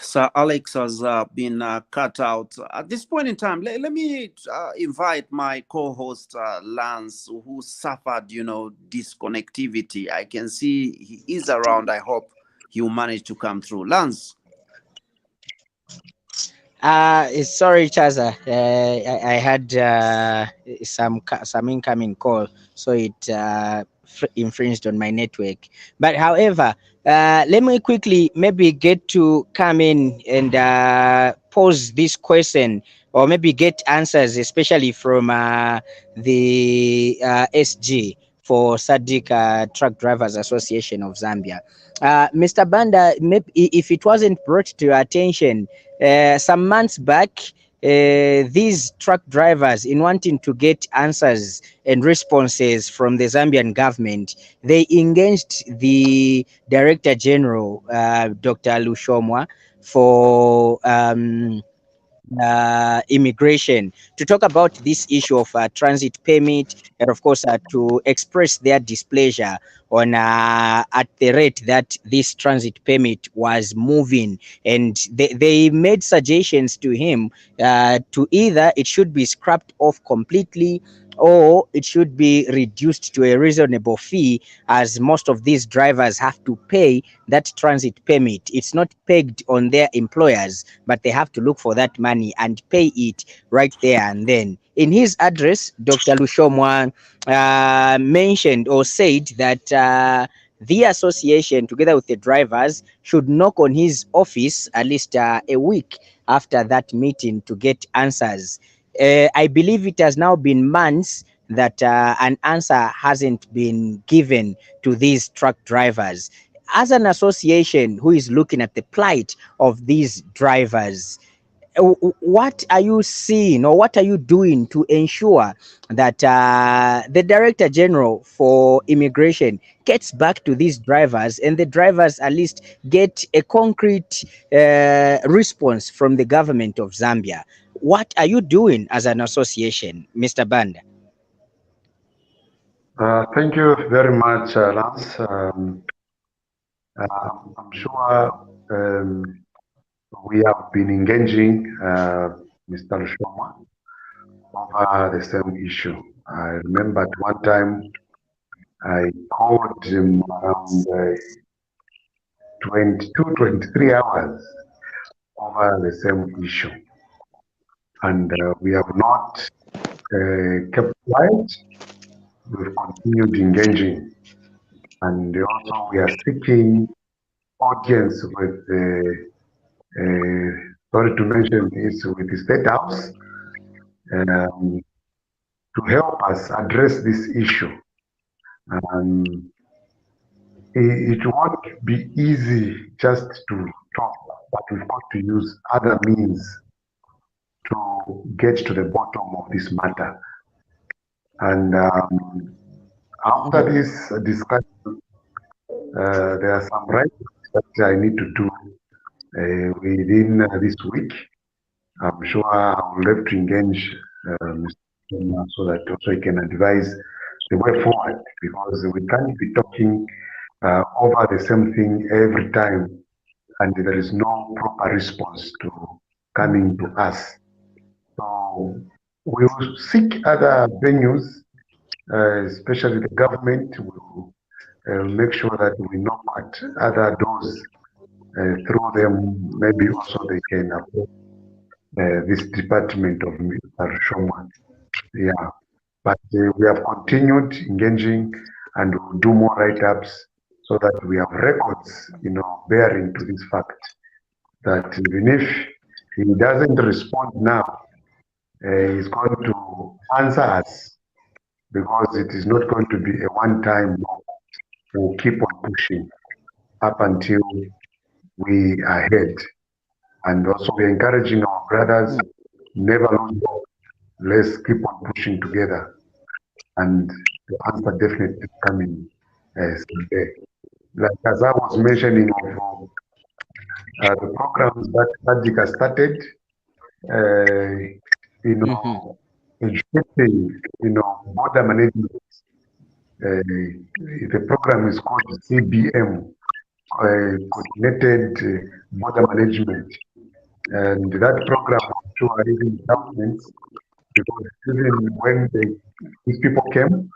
Sir Alex has been cut out. At this point in time, let me invite my co-host Lance, who suffered, disconnectivity. I can see he is around. I hope you manage to come through. Lance. Sorry, Chaza. I had some incoming call, so it infringed on my network. But however, let me quickly maybe get to come in and pose this question, or maybe get answers, especially from the SG for SADC Truck Drivers Association of Zambia. Mr. Banda, maybe if it wasn't brought to your attention, some months back, these truck drivers, in wanting to get answers and responses from the Zambian government, they engaged the Director General, Dr. Lushomwa, for immigration, to talk about this issue of transit permit, and of course to express their displeasure on at the rate that this transit permit was moving. And they made suggestions to him to either it should be scrapped off completely, or it should be reduced to a reasonable fee, as most of these drivers have to pay that transit permit. It's not pegged on their employers, but they have to look for that money and pay it right there and then. In his address, Dr. Lushomwa mentioned or said that the association, together with the drivers, should knock on his office at least a week after that meeting to get answers. I believe it has now been months that an answer hasn't been given to these truck drivers. As an association who is looking at the plight of these drivers, what are you seeing, or what are you doing to ensure that the Director General for Immigration gets back to these drivers, and the drivers at least get a concrete response from the government of Zambia? What are you doing as an association, Mr. Banda? Thank you very much, Lance. I'm sure we have been engaging Mr. Lushomwa over the same issue. I remember at one time I called him around 22, 23 hours over the same issue. And we have not kept quiet. We've continued engaging. And also we are seeking audience with sorry to mention this, with the State House to help us address this issue. It won't be easy just to talk, but we've got to use other means to get to the bottom of this matter. And after this discussion, there are some rights that I need to do within this week. I'm sure I will have to engage Mr. so that also he can advise the way forward, because we can't be talking over the same thing every time and there is no proper response to coming to us. So we will seek other venues, especially the government will make sure that we knock at other doors through them. Maybe also they can approach this department of Mr. Shoma. Yeah, but we have continued engaging and we'll do more write-ups so that we have records, bearing to this fact that even if he doesn't respond now, he's going to answer us, because it is not going to be a one-time. We'll keep on pushing up until we are ahead. And also we're encouraging our brothers, never lose hope. Let's keep on pushing together. And the answer definitely coming someday. Like as I was mentioning of the programs that SADC has started, educating, border management. The program is called CBM, Coordinated Border Management. And that program was even governments, because even when these people came,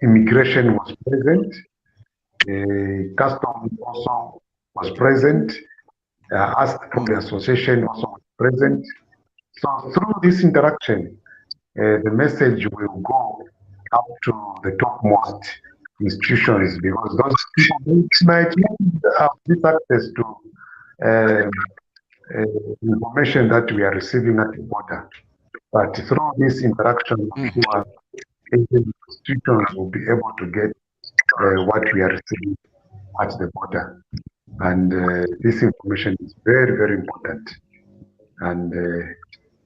immigration was present, customs also was present, asked from the association also was present. So through this interaction, the message will go up to the topmost institutions, because those people might not have this access to information that we are receiving at the border. But through this interaction, institutions will be able to get what we are receiving at the border. And this information is very, very important. And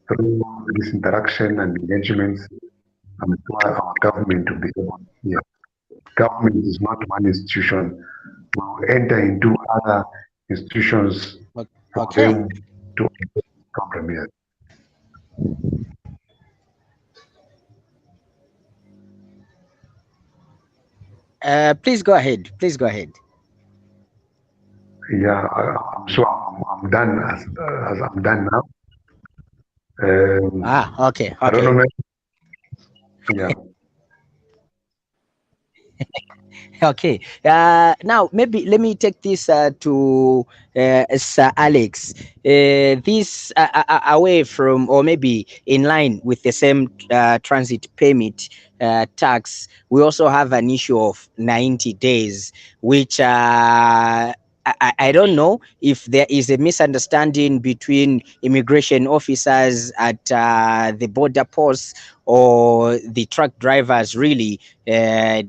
through this interaction and engagements, I'm sure our government will be able to hear. Government is not one institution. We'll enter into other institutions for them to compromise. Please go ahead. Please go ahead. Yeah, I'm sure I'm done as I'm done now. Okay. I don't know. Maybe, yeah. Okay. Now maybe let me take this to Sir Alex. This away from, or maybe in line with the same transit permit tax, we also have an issue of 90 days, which I don't know if there is a misunderstanding between immigration officers at the border posts, or the truck drivers really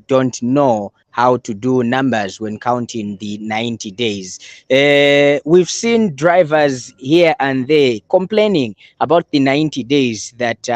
don't know how to do numbers when counting the 90 days. We've seen drivers here and there complaining about the 90 days, that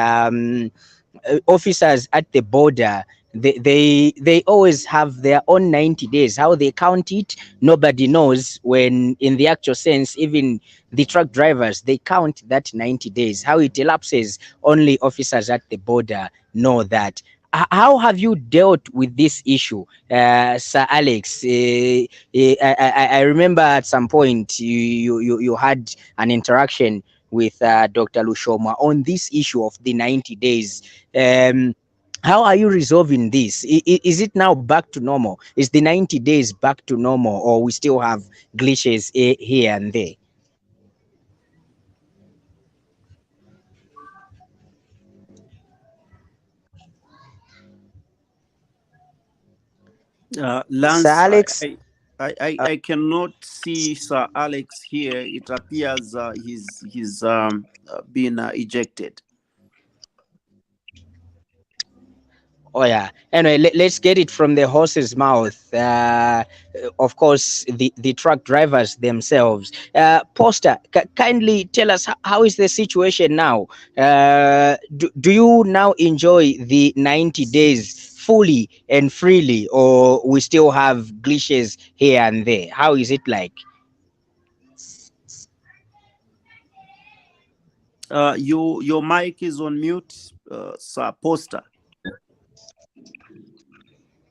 officers at the border, they always have their own 90 days. How they count it, nobody knows, when in the actual sense, even the truck drivers, they count that 90 days. How it elapses, only officers at the border know that. How have you dealt with this issue, Sir Alex? I remember at some point you had an interaction with Dr. Lushoma on this issue of the 90 days. How are you resolving this? Is it now back to normal? Is the 90 days back to normal, or we still have glitches here and there? Lance, Sir Alex? I cannot see Sir Alex here. It appears he's been ejected. Oh yeah. Anyway, let's get it from the horse's mouth. Of course, the truck drivers themselves. Poster, kindly tell us how is the situation now? Do you now enjoy the 90 days fully and freely, or we still have glitches here and there? How is it like? Your mic is on mute, Sir Poster.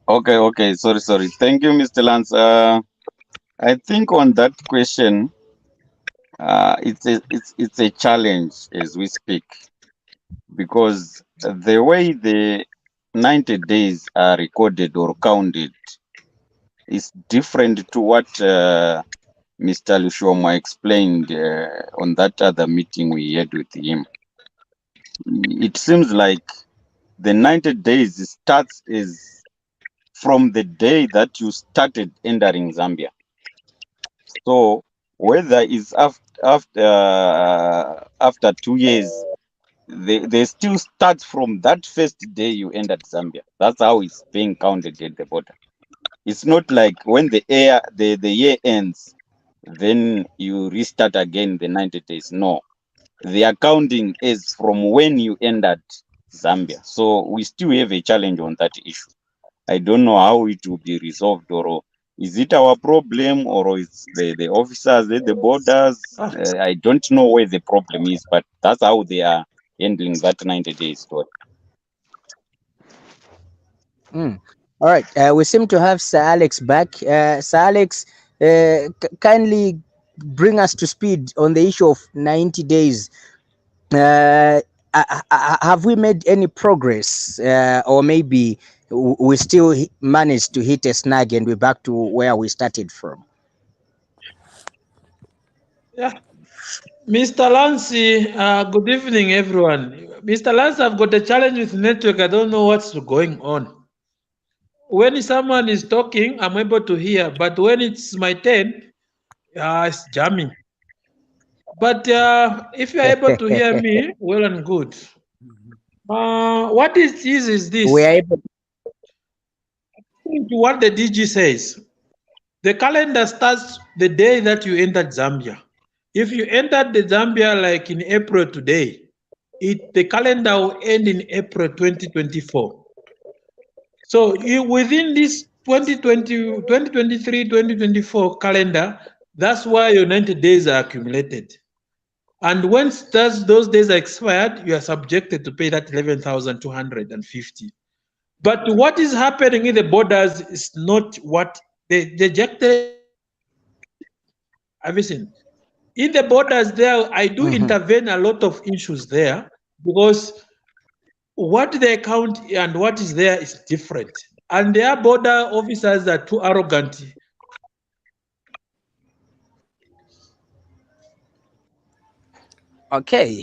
Okay. Sorry. Thank you, Mr. Lance. I think on that question, it's a challenge as we speak, because the way the 90 days are recorded or counted is different to what Mr. Lushoma explained on that other meeting we had with him. It seems like the 90 days starts is from the day that you started entering Zambia. So whether it's after 2 years, they still start from that first day you entered Zambia. That's how it's being counted at the border. It's not like when the year ends, then you restart again the 90 days. No, the accounting is from when you entered Zambia. So we still have a challenge on that issue. I don't know how it will be resolved, or is it our problem, or it's the officers at the borders? I don't know where the problem is, but that's how they are handling that 90 days story. All right. We seem to have Sir Alex back. Sir Alex, kindly bring us to speed on the issue of 90 days. Have we made any progress, or maybe we still managed to hit a snag and we're back to where we started from? Yeah. Mr. Lance, good evening, everyone. Mr. Lance, I've got a challenge with network. I don't know what's going on. When someone is talking, I'm able to hear, but when it's my turn, it's jamming. But if you're able to hear me, well and good. What it is this? We are able to what the DG says. The calendar starts the day that you entered Zambia. If you entered the Zambia like in April today, the calendar will end in April 2024. So within this 2023, 2024 calendar, that's why your 90 days are accumulated. And once those days are expired, you are subjected to pay that 11,250. But what is happening in the borders is not what they rejected. Everything. In the borders there, I do intervene a lot of issues there, because what they count and what is there is different. And their border officers are too arrogant. Okay,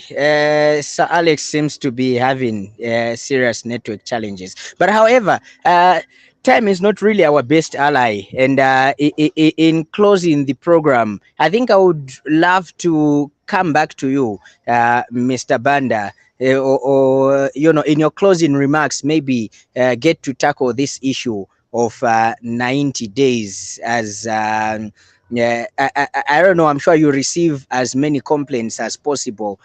Sir Alex seems to be having serious network challenges. But however, time is not really our best ally. And in closing the program, I think I would love to come back to you, Mr. Banda, or in your closing remarks, maybe get to tackle this issue of 90 days as yeah, I don't know. I'm sure you receive as many complaints as possible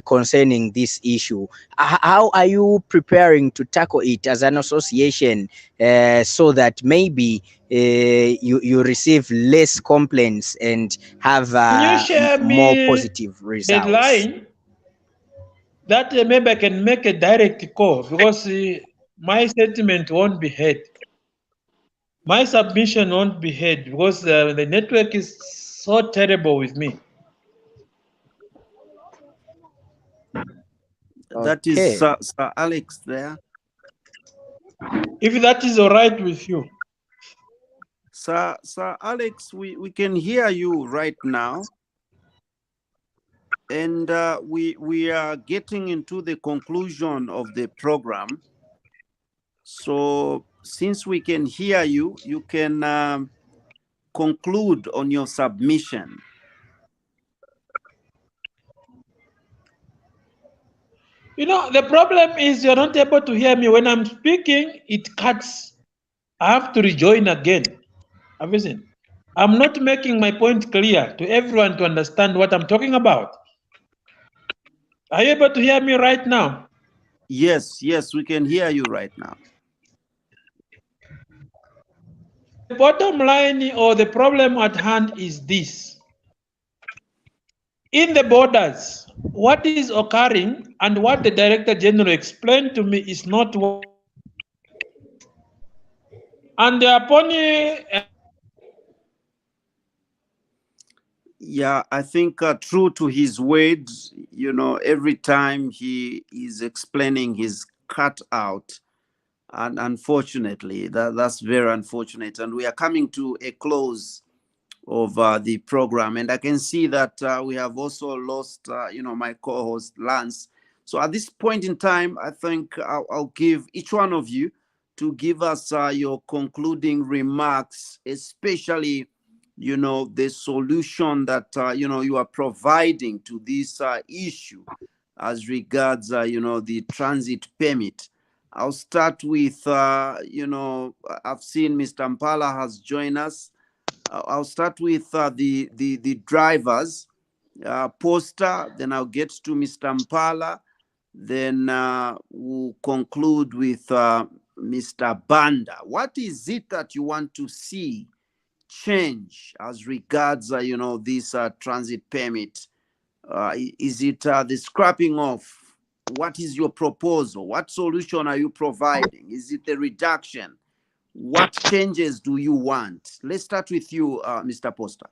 concerning this issue. How are you preparing to tackle it as an association so that maybe you receive less complaints and have Can you share more me positive results? the line that maybe I can make a direct call, because my statement won't be heard. My submission won't be heard because the network is so terrible with me. That is Okay. Sir Alex there. If that is all right with you. Sir Alex, we can hear you right now. And we are getting into the conclusion of the program. So since we can hear you, you can conclude on your submission. You know, the problem is you're not able to hear me. When I'm speaking, it cuts. I have to rejoin again. Listen, I'm not making my point clear to everyone to understand what I'm talking about. Are you able to hear me right now? Yes, we can hear you right now. The bottom line or the problem at hand is this. In the borders, what is occurring and what the Director General explained to me is not what. And upon Yeah, I think true to his words, you know, every time he is explaining his cut out. And unfortunately, that's very unfortunate. And we are coming to a close of the program. And I can see that we have also lost, my co-host Lance. So at this point in time, I think I'll give each one of you to give us your concluding remarks, especially, the solution that, you are providing to this issue as regards, the transit permit. I'll start with, I've seen Mr. Mpala has joined us. I'll start with the drivers, Poster, then I'll get to Mr. Mpala, then we'll conclude with Mr. Banda. What is it that you want to see change as regards, this transit permit? Is it the scrapping off? What is your proposal? What solution are you providing? Is it the reduction? What changes do you want? Let's start with you, Mr. Poster.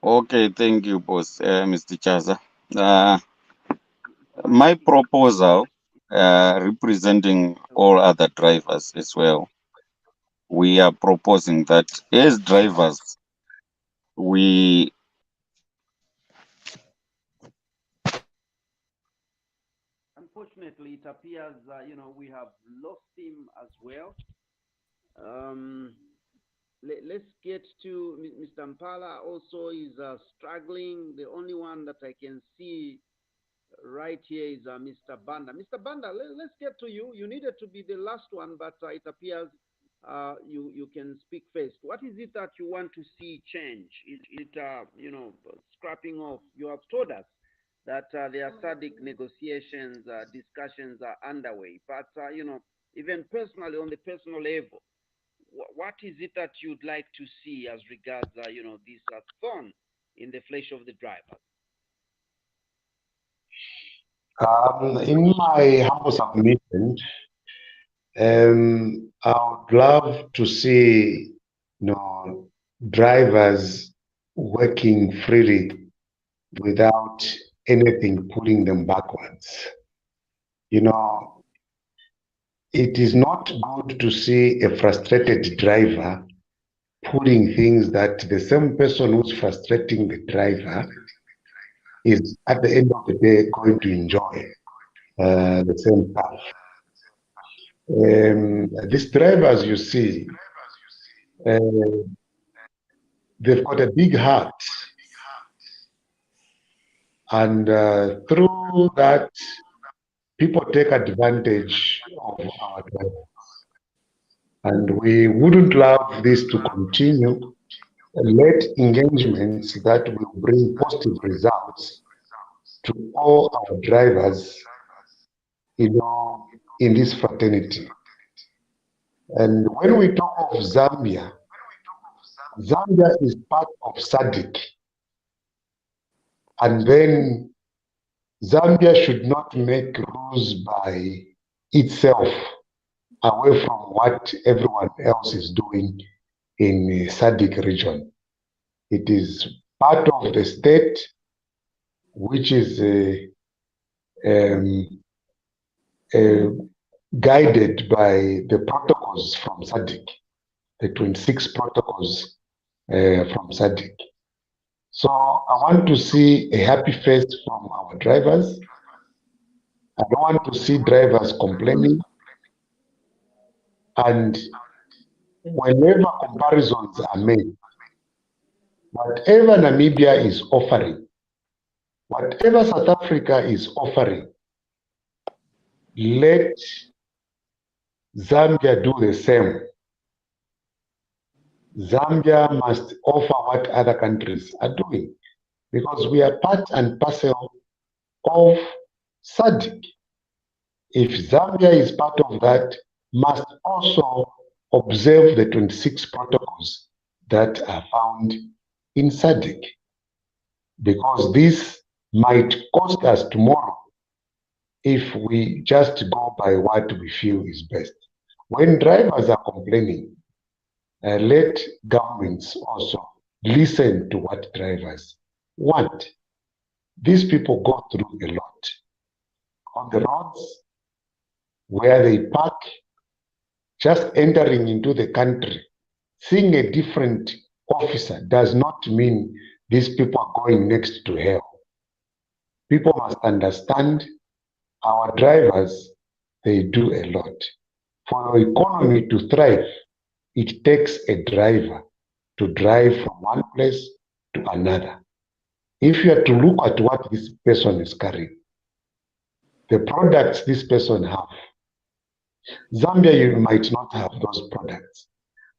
Okay, thank you, boss, Mr. Chaza. My proposal, representing all other drivers as well, we are proposing that as drivers, we Unfortunately, it appears we have lost him as well. Let's get to Mr. Mpala. Also is struggling. The only one that I can see right here is Mr. Banda. Mr. Banda, let's get to you. You needed to be the last one, but it appears you can speak first. What is it that you want to see change? Is it scrapping off? You have told us that there are SADC negotiations, discussions are underway, but even personally, on the personal level, what is it that you'd like to see as regards this thorn in the flesh of the drivers? In my humble submission, I would love to see, drivers working freely without anything pulling them backwards. It is not good to see a frustrated driver pulling things that the same person who's frustrating the driver is at the end of the day going to enjoy the same path. These drivers, you see, they've got a big heart, and through that, people take advantage of our drivers. And we wouldn't love this to continue. Let engagements that will bring positive results to all our drivers, in this fraternity. And when we talk of Zambia, Zambia is part of SADC. And then Zambia should not make rules by itself away from what everyone else is doing in the SADC region. It is part of the state, which is guided by the protocols from SADC, the 26 protocols from SADC. So I want to see a happy face from our drivers. I don't want to see drivers complaining. And whenever comparisons are made, whatever Namibia is offering, whatever South Africa is offering, let Zambia do the same. Zambia must offer what other countries are doing, because we are part and parcel of SADC. If Zambia is part of that, must also observe the 26 protocols that are found in SADC, because this might cost us tomorrow if we just go by what we feel is best. When drivers are complaining, let governments also listen to what drivers want. These people go through a lot. On the roads, where they park, just entering into the country, seeing a different officer does not mean these people are going next to hell. People must understand our drivers, they do a lot. For our economy to thrive, it takes a driver to drive from one place to another. If you are to look at what this person is carrying, the products this person have, Zambia, you might not have those products.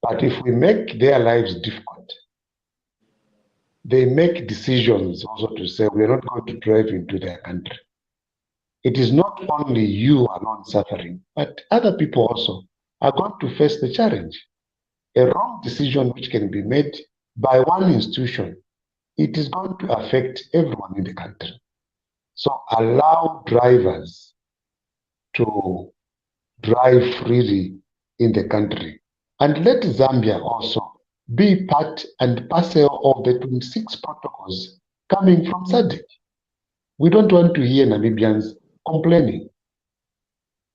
But if we make their lives difficult, they make decisions also to say, we're not going to drive into their country. It is not only you alone suffering, but other people also are going to face the challenge. A wrong decision which can be made by one institution, it is going to affect everyone in the country. So allow drivers to drive freely in the country. And let Zambia also be part and parcel of the 26 protocols coming from SADC. We don't want to hear Namibians complaining.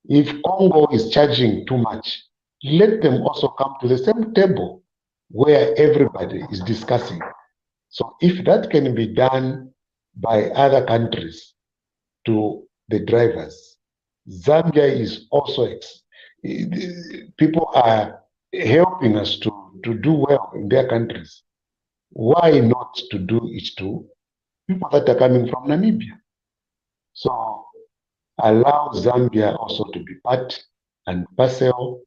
If Congo is charging too much, let them also come to the same table where everybody is discussing. So if that can be done by other countries to the drivers, Zambia is also, people are helping us to do well in their countries. Why not to do it to people that are coming from Namibia? So allow Zambia also to be part and parcel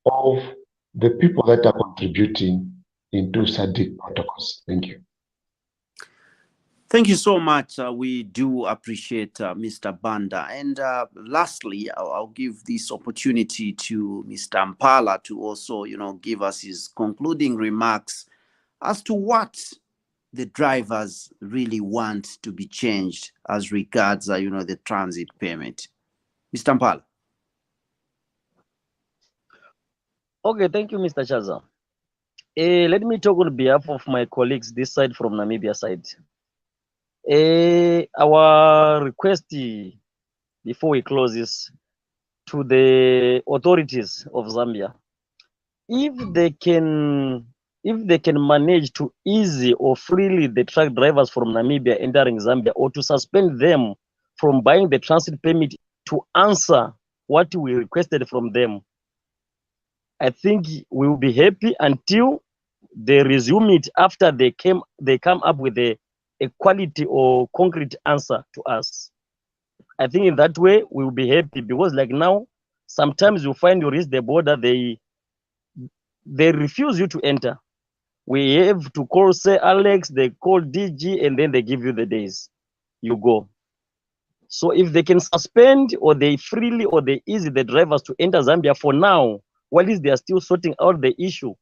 of the people that are contributing into SADC protocols. Thank you. Thank you so much. We do appreciate Mr. Banda. And lastly, I'll give this opportunity to Mr. Mpala to also, give us his concluding remarks as to what the drivers really want to be changed as regards, the transit permit. Mr. Mpala. Okay, thank you, Mr. Chaza. Let me talk on behalf of my colleagues this side from Namibia side. Our request before we close is to the authorities of Zambia. If they can manage to easy or freely the truck drivers from Namibia entering Zambia, or to suspend them from buying the transit permit to answer what we requested from them, I think we will be happy until they resume it after they come up with a quality or concrete answer to us. I think in that way we will be happy, because like now, sometimes you find you reach the border, they refuse you to enter. We have to call, say, Alex, they call DG, and then they give you the days. You go. So if they can suspend, or they freely, or they ease the drivers to enter Zambia for now, while they are still sorting out the issue,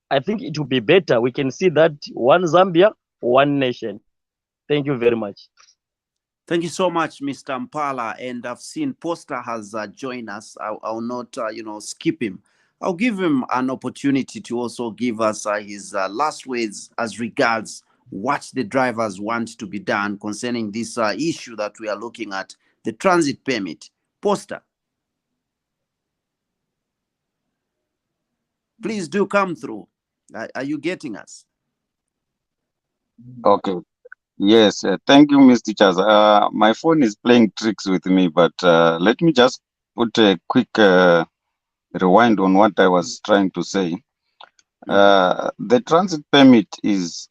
I think it will be better. We can see that one Zambia, one nation. Thank you very much. Thank you so much, Mr. Mpala. And I've seen Poster has joined us. I'll not, skip him. I'll give him an opportunity to also give us his last words as regards what the drivers want to be done concerning this issue that we are looking at, the transit permit. Poster, please do come through. Are you getting us? Okay. Yes. Thank you, Mr. Chaza. My phone is playing tricks with me, but let me just put a quick rewind on what I was trying to say. The transit permit is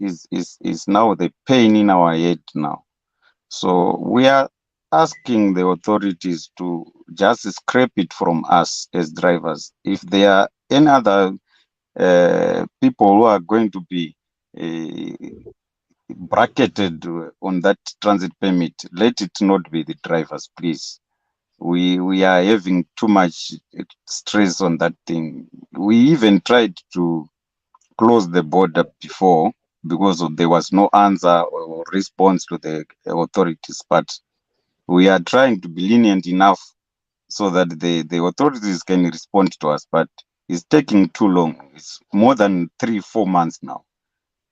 now the pain in our head now. So we are asking the authorities to just scrape it from us as drivers. If there are any other people who are going to be bracketed on that transit permit, let it not be the drivers, please. We are having too much stress on that thing. We even tried to close the border before because there was no answer or response to the authorities, but we are trying to be lenient enough so that the authorities can respond to us, but it's taking too long. It's more than 3-4 months now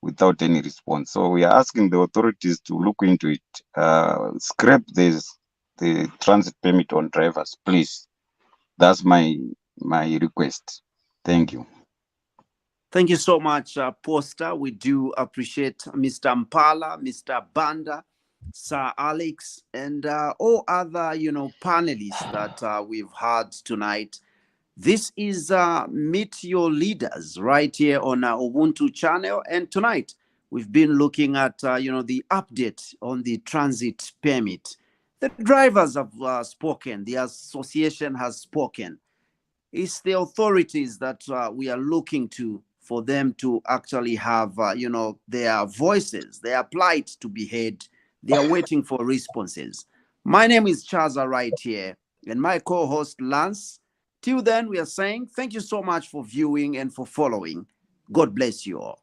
without any response. So we are asking the authorities to look into it, scrap the transit permit on drivers, please. That's my request. Thank you. Thank you so much, Poster. We do appreciate Mr. Mpala, Mr. Banda, Sir Alex, and all other, panelists that we've had tonight. This is Meet Your Leaders right here on our Ubuntu channel. And tonight, we've been looking at, the update on the transit permit. The drivers have spoken. The association has spoken. It's the authorities that we are looking to for them to actually have, their voices, their plight to be heard. They are waiting for responses. My name is Chaza right here, and my co-host Lance. Till then, we are saying thank you so much for viewing and for following. God bless you all.